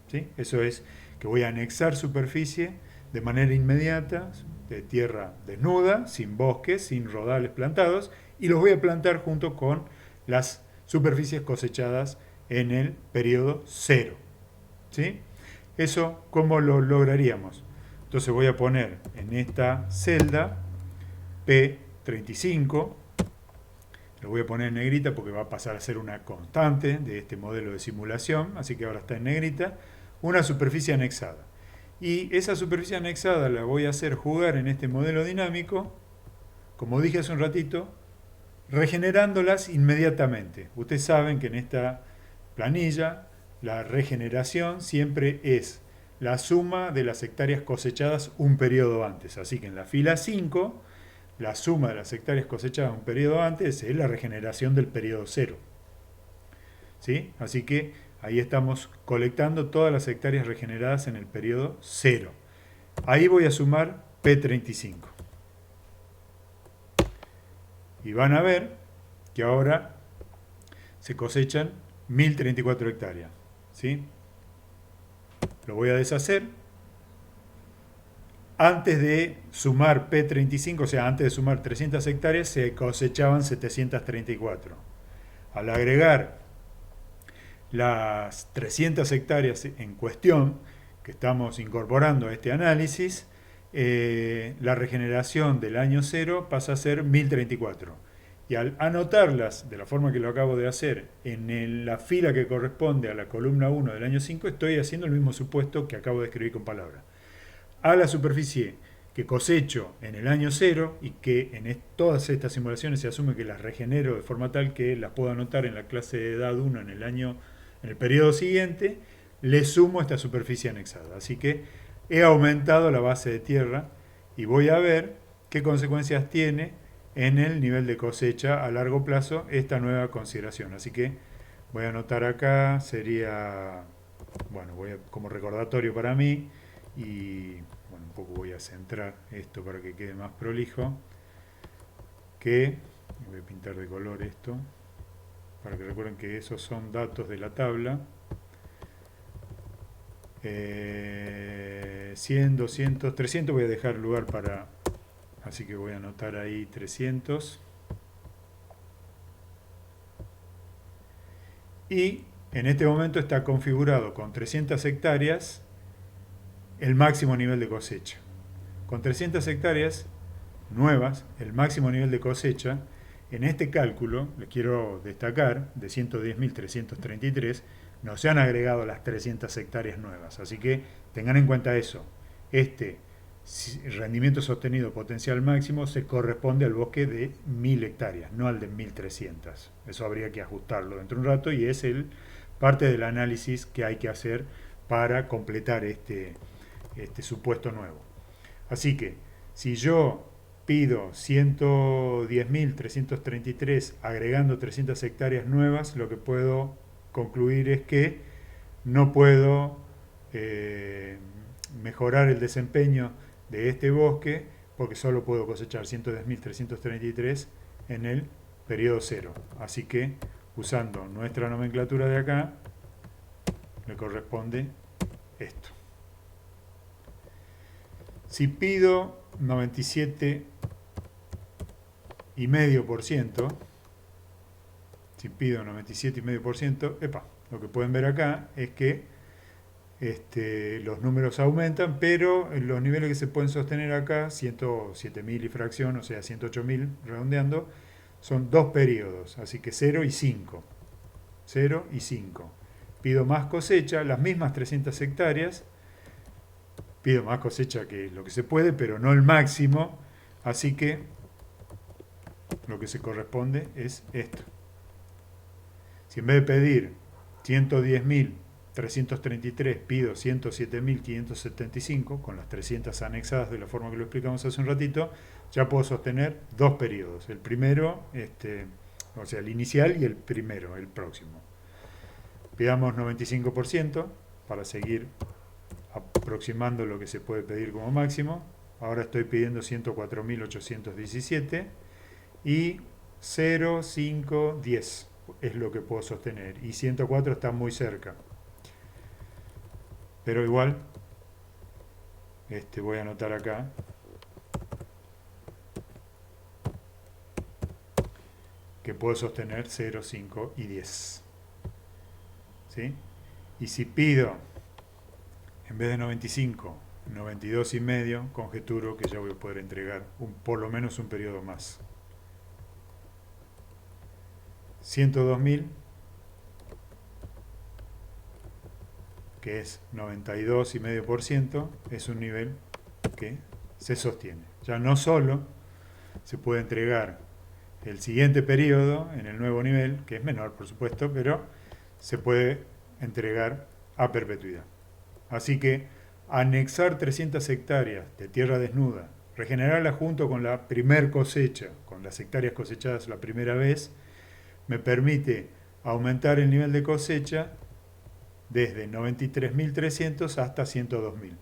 [SPEAKER 1] ¿Sí? Eso es que voy a anexar superficie de manera inmediata, de tierra desnuda, sin bosques, sin rodales plantados, y los voy a plantar junto con las superficies cosechadas en el periodo 0. ¿Sí? Eso, ¿cómo lo lograríamos? Entonces voy a poner en esta celda P35, lo voy a poner en negrita porque va a pasar a ser una constante de este modelo de simulación, así que ahora está en negrita, una superficie anexada. Y esa superficie anexada la voy a hacer jugar en este modelo dinámico, como dije hace un ratito, regenerándolas inmediatamente. Ustedes saben que en esta planilla la regeneración siempre es la suma de las hectáreas cosechadas un periodo antes. Así que en la fila 5, la suma de las hectáreas cosechadas un periodo antes es la regeneración del periodo 0. ¿Sí? Así que ahí estamos colectando todas las hectáreas regeneradas en el periodo 0. Ahí voy a sumar P35. Y van a ver que ahora se cosechan 1034 hectáreas. ¿Sí? Lo voy a deshacer. Antes de sumar P35, o sea, antes de sumar 300 hectáreas, se cosechaban 734. Al agregar las 300 hectáreas en cuestión, que estamos incorporando a este análisis, la regeneración del año 0 pasa a ser 1034. Y al anotarlas de la forma que lo acabo de hacer en la fila que corresponde a la columna 1 del año 5, estoy haciendo el mismo supuesto que acabo de escribir con palabras. A la superficie que cosecho en el año 0 y que en todas estas simulaciones se asume que las regenero de forma tal que las puedo anotar en la clase de edad 1 en el periodo siguiente, le sumo esta superficie anexada. Así que he aumentado la base de tierra y voy a ver qué consecuencias tiene en el nivel de cosecha a largo plazo esta nueva consideración. Así que voy a anotar acá, sería, bueno, como recordatorio para mí y bueno, un poco voy a centrar esto para que quede más prolijo, que voy a pintar de color esto, para que recuerden que esos son datos de la tabla. 100, 200, 300 voy a dejar lugar para, así que voy a anotar ahí 300. Y en este momento está configurado con 300 hectáreas el máximo nivel de cosecha. Con 300 hectáreas nuevas, el máximo nivel de cosecha, en este cálculo, les quiero destacar, de 110.333, no se han agregado las 300 hectáreas nuevas. Así que tengan en cuenta eso. Este rendimiento sostenido potencial máximo se corresponde al bosque de 1000 hectáreas, no al de 1300. Eso habría que ajustarlo dentro de un rato y es parte del análisis que hay que hacer para completar este supuesto nuevo. Así que si yo pido 110.333 agregando 300 hectáreas nuevas, lo que puedo concluir es que no puedo mejorar el desempeño de este bosque porque solo puedo cosechar 110.333 en el periodo 0. Así que usando nuestra nomenclatura de acá me corresponde esto. Si pido 97,5%, lo que pueden ver acá es que los números aumentan, pero los niveles que se pueden sostener acá, 107.000 y fracción, o sea 108.000 redondeando, son dos periodos, así que 0 y 5. 0 y 5. Pido más cosecha, las mismas 300 hectáreas, pido más cosecha que lo que se puede, pero no el máximo, así que lo que se corresponde es esto. Si en vez de pedir 110.000 333 pido 107.575, con las 300 anexadas de la forma que lo explicamos hace un ratito, ya puedo sostener dos periodos. El primero, o sea, el inicial y el primero, el próximo. Pidamos 95% para seguir aproximando lo que se puede pedir como máximo. Ahora estoy pidiendo 104.817 y 0, 5, 10 es lo que puedo sostener. Y 104 está muy cerca. Pero igual, voy a anotar acá que puedo sostener 0, 5 y 10. ¿Sí? Y si pido, en vez de 95, 92 y medio, conjeturo que ya voy a poder entregar por lo menos un periodo más. 102.000, que es 92,5%, es un nivel que se sostiene. Ya no solo se puede entregar el siguiente periodo en el nuevo nivel, que es menor por supuesto, pero se puede entregar a perpetuidad. Así que anexar 300 hectáreas de tierra desnuda, regenerarla junto con la primer cosecha, con las hectáreas cosechadas la primera vez, me permite aumentar el nivel de cosecha desde 93.300 hasta 102.000.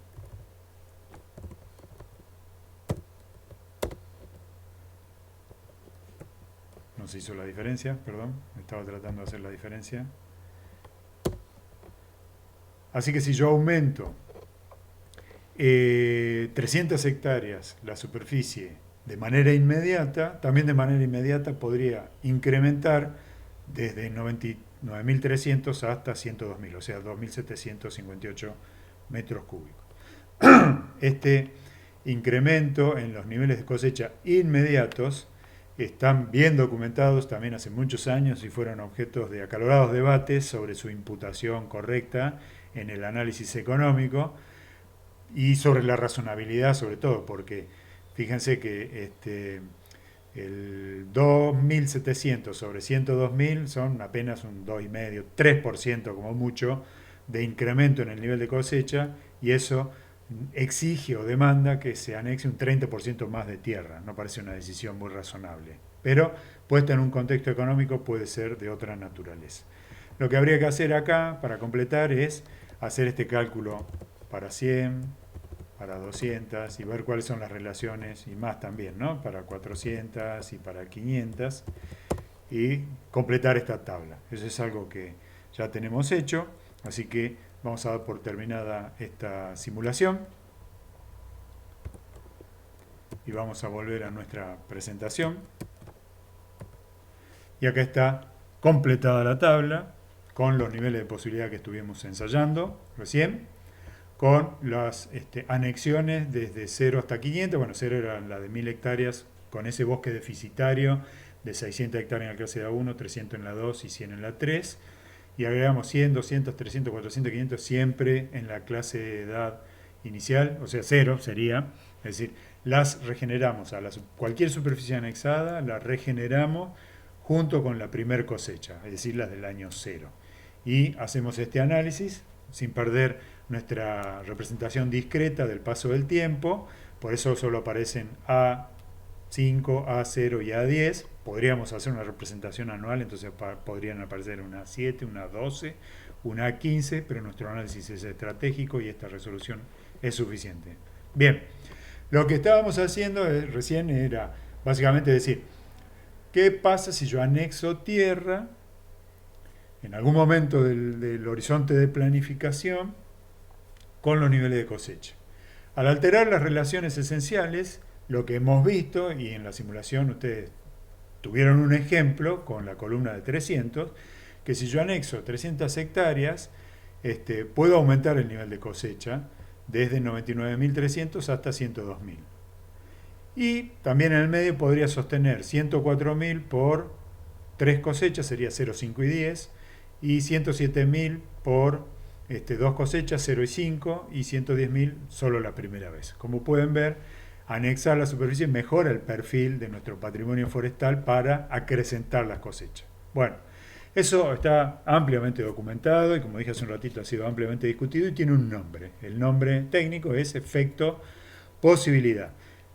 [SPEAKER 1] No se hizo la diferencia, perdón, estaba tratando de hacer la diferencia. Así que si yo aumento 300 hectáreas la superficie de manera inmediata, también de manera inmediata podría incrementar desde 99.300 hasta 102.000, o sea, 2.758 metros cúbicos. Este incremento en los niveles de cosecha inmediatos están bien documentados también hace muchos años y fueron objetos de acalorados debates sobre su imputación correcta en el análisis económico y sobre la razonabilidad sobre todo, porque fíjense que el 2.700 sobre 102.000 son apenas un 2,5, 3% como mucho de incremento en el nivel de cosecha, y eso exige o demanda que se anexe un 30% más de tierra. No parece una decisión muy razonable, pero puesta en un contexto económico puede ser de otra naturaleza. Lo que habría que hacer acá para completar es hacer este cálculo para 100, para 200 y ver cuáles son las relaciones, y más también, ¿no? Para 400 y para 500, y completar esta tabla. Eso es algo que ya tenemos hecho, así que vamos a dar por terminada esta simulación y vamos a volver a nuestra presentación. Y acá está completada la tabla con los niveles de posibilidad que estuvimos ensayando recién, con las anexiones desde 0 hasta 500. Bueno, 0 era la de 1.000 hectáreas, con ese bosque deficitario de 600 hectáreas en la clase A1, 300 en la 2 y 100 en la 3. Y agregamos 100, 200, 300, 400, 500 siempre en la clase de edad inicial, o sea, 0 sería. Es decir, las regeneramos a cualquier superficie anexada, la regeneramos junto con la primer cosecha, es decir, las del año 0. Y hacemos este análisis sin perder nuestra representación discreta del paso del tiempo, por eso solo aparecen A5, A0 y A10. Podríamos hacer una representación anual, entonces podrían aparecer una A7, una A12, una A15, pero nuestro análisis es estratégico y esta resolución es suficiente. Bien, lo que estábamos haciendo recién era básicamente decir, ¿qué pasa si yo anexo tierra en algún momento del horizonte de planificación con los niveles de cosecha? Al alterar las relaciones esenciales, lo que hemos visto, y en la simulación ustedes tuvieron un ejemplo con la columna de 300, que si yo anexo 300 hectáreas, puedo aumentar el nivel de cosecha desde 99.300 hasta 102.000. Y también en el medio podría sostener 104.000 por 3 cosechas, sería 0, 5 y 10, y 107.000 por 2 cosechas, 0 y 5, y 110.000 solo la primera vez. Como pueden ver, anexar la superficie mejora el perfil de nuestro patrimonio forestal para acrecentar las cosechas. Bueno, Eso está ampliamente documentado y, como dije hace un ratito, ha sido ampliamente discutido y tiene un nombre. El nombre técnico es efecto posibilidad.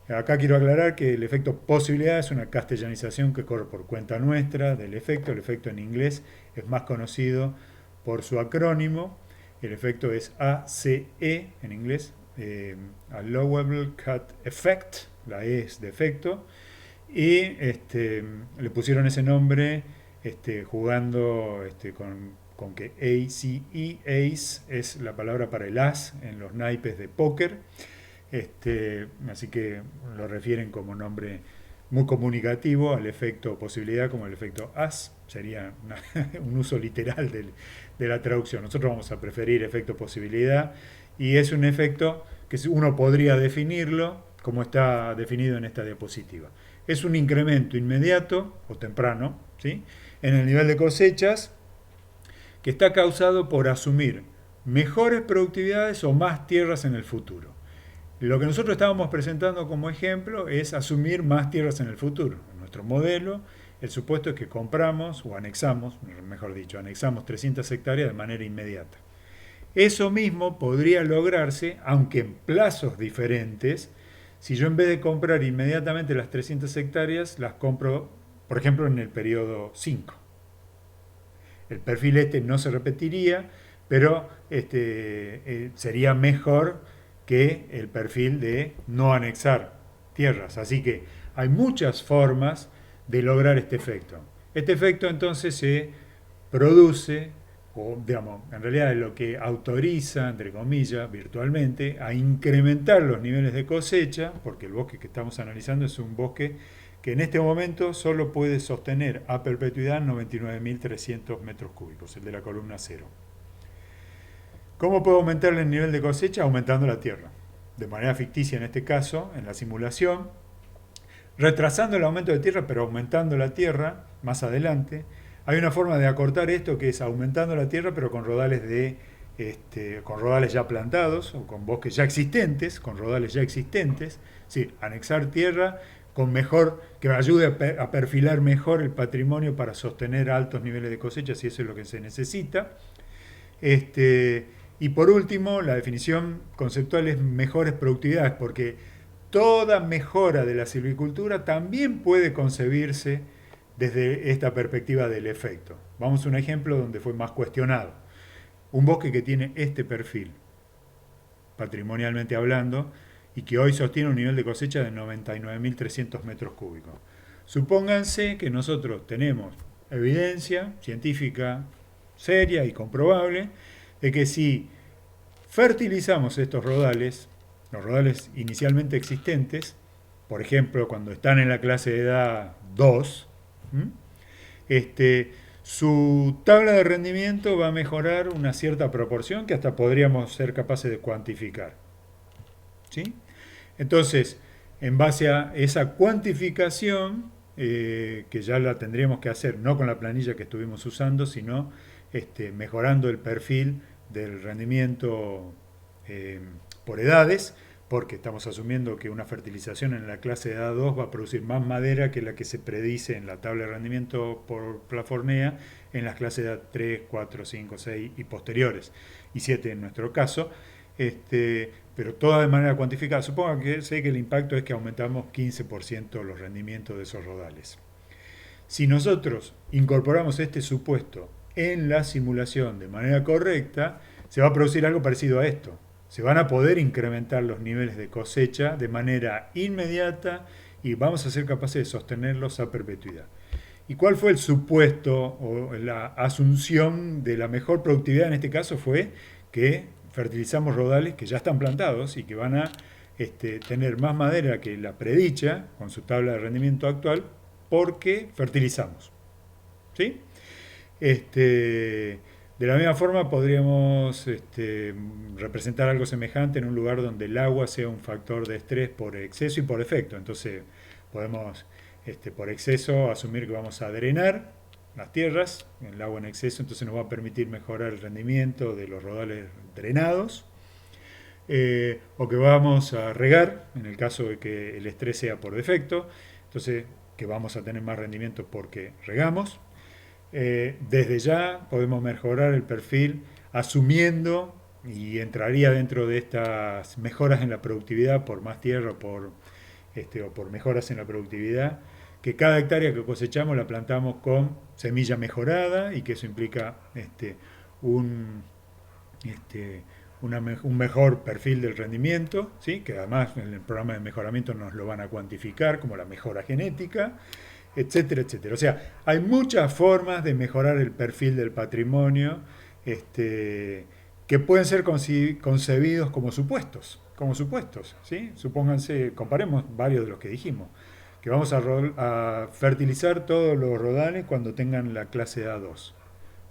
[SPEAKER 1] Acá quiero aclarar que el efecto posibilidad es una castellanización que corre por cuenta nuestra del efecto. El efecto en inglés es más conocido por su acrónimo. El efecto es ACE en inglés, Allowable Cut Effect, la E es de efecto, y le pusieron ese nombre jugando con que ACE es la palabra para el as en los naipes de póker. Así que lo refieren como nombre muy comunicativo al efecto posibilidad, como el efecto as, sería un uso literal de la traducción. Nosotros vamos a preferir efecto posibilidad y es un efecto que uno podría definirlo como está definido en esta diapositiva. Es un incremento inmediato o temprano, ¿sí?, en el nivel de cosechas que está causado por asumir mejores productividades o más tierras en el futuro. Lo que nosotros estábamos presentando como ejemplo es asumir más tierras en el futuro. En nuestro modelo, el supuesto es que compramos o anexamos, mejor dicho, anexamos 300 hectáreas de manera inmediata. Eso mismo podría lograrse, aunque en plazos diferentes, si yo en vez de comprar inmediatamente las 300 hectáreas, las compro, por ejemplo, en el periodo 5. El perfil no se repetiría, pero sería mejor que el perfil de no anexar tierras. Así que hay muchas formas de lograr este efecto. Este efecto entonces se produce, o digamos, en realidad es lo que autoriza, entre comillas, virtualmente, a incrementar los niveles de cosecha, porque el bosque que estamos analizando es un bosque que en este momento solo puede sostener a perpetuidad 99.300 metros cúbicos, el de la columna cero. ¿Cómo puedo aumentar el nivel de cosecha? Aumentando la tierra. De manera ficticia en este caso, en la simulación, retrasando el aumento de tierra, pero aumentando la tierra más adelante. Hay una forma de acortar esto que es aumentando la tierra, pero con rodales con rodales ya plantados o con bosques ya existentes, con rodales ya existentes. Sí, anexar tierra con mejor, que ayude a perfilar mejor el patrimonio para sostener altos niveles de cosecha, si eso es lo que se necesita. Y por último, la definición conceptual es mejores productividades, porque toda mejora de la silvicultura también puede concebirse desde esta perspectiva del efecto. Vamos a un ejemplo donde fue más cuestionado. Un bosque que tiene este perfil, patrimonialmente hablando, y que hoy sostiene un nivel de cosecha de 99.300 metros cúbicos. Supónganse que nosotros tenemos evidencia científica seria y comprobable de que si fertilizamos estos rodales, los rodales inicialmente existentes, por ejemplo, cuando están en la clase de edad 2, su tabla de rendimiento va a mejorar una cierta proporción que hasta podríamos ser capaces de cuantificar. ¿Sí? Entonces, en base a esa cuantificación, que ya la tendríamos que hacer, no con la planilla que estuvimos usando, sino mejorando el perfil del rendimiento por edades, porque estamos asumiendo que una fertilización en la clase de edad 2 va a producir más madera que la que se predice en la tabla de rendimiento por Plafornea en las clases de edad 3, 4, 5, 6 y posteriores, y 7 en nuestro caso, pero toda de manera cuantificada. Supongo que sé que el impacto es que aumentamos 15% los rendimientos de esos rodales. Si nosotros incorporamos este supuesto en la simulación de manera correcta, se va a producir algo parecido a esto. Se van a poder incrementar los niveles de cosecha de manera inmediata y vamos a ser capaces de sostenerlos a perpetuidad. ¿Y cuál fue el supuesto o la asunción de la mejor productividad en este caso? Fue que fertilizamos rodales que ya están plantados y que van a tener más madera que la predicha con su tabla de rendimiento actual porque fertilizamos. ¿Sí? De la misma forma podríamos representar algo semejante en un lugar donde el agua sea un factor de estrés por exceso y por efecto. Entonces podemos por exceso asumir que vamos a drenar las tierras, el agua en exceso, entonces nos va a permitir mejorar el rendimiento de los rodales drenados, o que vamos a regar, en el caso de que el estrés sea por defecto, entonces que vamos a tener más rendimiento porque regamos. Desde ya podemos mejorar el perfil asumiendo, y entraría dentro de estas mejoras en la productividad por más tierra o por mejoras en la productividad, que cada hectárea que cosechamos la plantamos con semilla mejorada y que eso implica un, este, un mejor perfil del rendimiento, ¿sí? Que además en el programa de mejoramiento nos lo van a cuantificar como la mejora genética, etcétera, etcétera. O sea, hay muchas formas de mejorar el perfil del patrimonio que pueden ser concebidos como supuestos, ¿sí? Supónganse, comparemos varios de los que dijimos, que vamos a fertilizar todos los rodales cuando tengan la clase A2.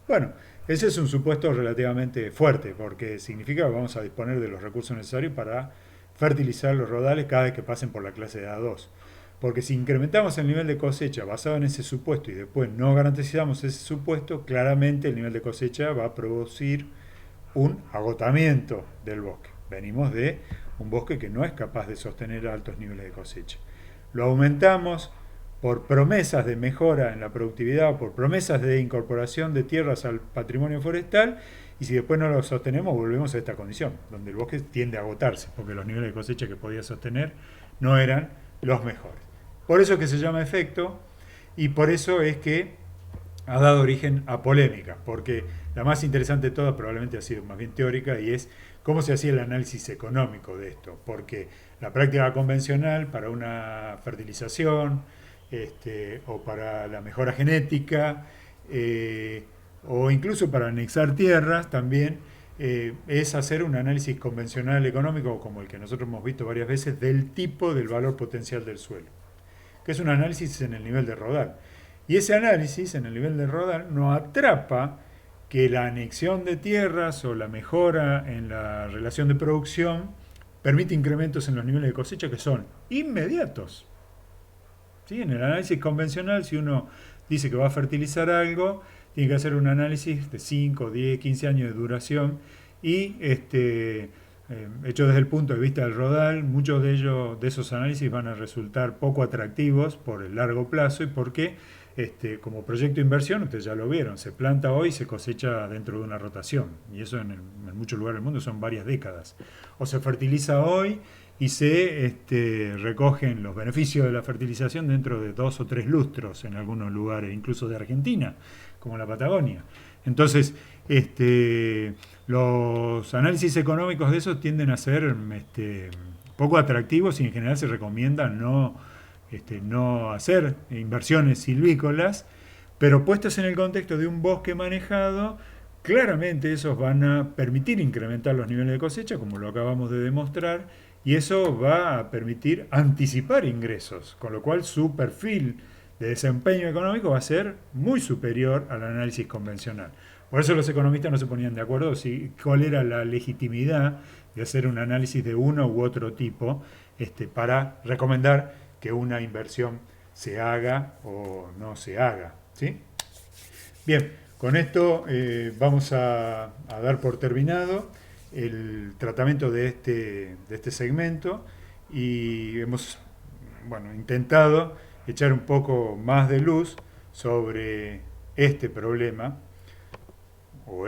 [SPEAKER 1] Bueno, ese es un supuesto relativamente fuerte, porque significa que vamos a disponer de los recursos necesarios para fertilizar los rodales cada vez que pasen por la clase de A2. Porque si incrementamos el nivel de cosecha basado en ese supuesto y después no garantizamos ese supuesto, claramente el nivel de cosecha va a producir un agotamiento del bosque. Venimos de un bosque que no es capaz de sostener altos niveles de cosecha. Lo aumentamos por promesas de mejora en la productividad o por promesas de incorporación de tierras al patrimonio forestal, y si después no lo sostenemos volvemos a esta condición, donde el bosque tiende a agotarse, porque los niveles de cosecha que podía sostener no eran los mejores. Por eso es que se llama efecto, y por eso es que ha dado origen a polémica, porque la más interesante de todas probablemente ha sido más bien teórica, y es cómo se hacía el análisis económico de esto, porque la práctica convencional para una fertilización o para la mejora genética o incluso para anexar tierras también es hacer un análisis convencional económico como el que nosotros hemos visto varias veces del tipo del valor potencial del suelo, que es un análisis en el nivel de rodal. Y ese análisis en el nivel de rodal no atrapa que la anexión de tierras o la mejora en la relación de producción permite incrementos en los niveles de cosecha que son inmediatos. ¿Sí? En el análisis convencional, si uno dice que va a fertilizar algo, tiene que hacer un análisis de 5, 10, 15 años de duración y hecho desde el punto de vista del rodal, muchos de esos análisis van a resultar poco atractivos por el largo plazo y porque como proyecto de inversión, ustedes ya lo vieron, se planta hoy y se cosecha dentro de una rotación, y eso en muchos lugares del mundo son varias décadas. O se fertiliza hoy y se recogen los beneficios de la fertilización dentro de 2 o 3 lustros en algunos lugares, incluso de Argentina, como la Patagonia. Entonces, los análisis económicos de eso tienden a ser poco atractivos y en general se recomienda no hacer inversiones silvícolas, pero puestas en el contexto de un bosque manejado, claramente esos van a permitir incrementar los niveles de cosecha, como lo acabamos de demostrar, y eso va a permitir anticipar ingresos, con lo cual su perfil de desempeño económico va a ser muy superior al análisis convencional. Por eso los economistas no se ponían de acuerdo si cuál era la legitimidad de hacer un análisis de uno u otro tipo para recomendar que una inversión se haga o no se haga, ¿sí? Bien, con esto vamos a dar por terminado el tratamiento de este segmento y hemos intentado echar un poco más de luz sobre este problema, o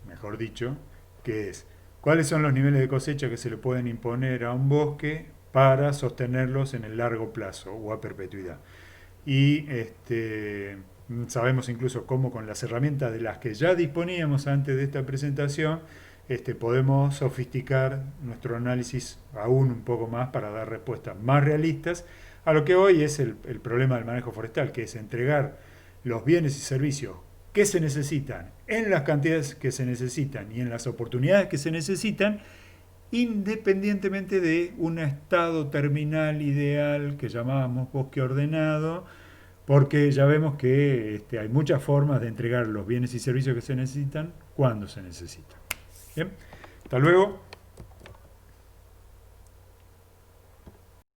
[SPEAKER 1] mejor dicho, que es cuáles son los niveles de cosecha que se le pueden imponer a un bosque para sostenerlos en el largo plazo o a perpetuidad. Y sabemos incluso cómo con las herramientas de las que ya disponíamos antes de esta presentación, podemos sofisticar nuestro análisis aún un poco más para dar respuestas más realistas a lo que hoy es el problema del manejo forestal, que es entregar los bienes y servicios que se necesitan en las cantidades que se necesitan y en las oportunidades que se necesitan, independientemente de un estado terminal ideal que llamábamos bosque ordenado, porque ya vemos que hay muchas formas de entregar los bienes y servicios que se necesitan cuando se necesitan. Bien, hasta luego.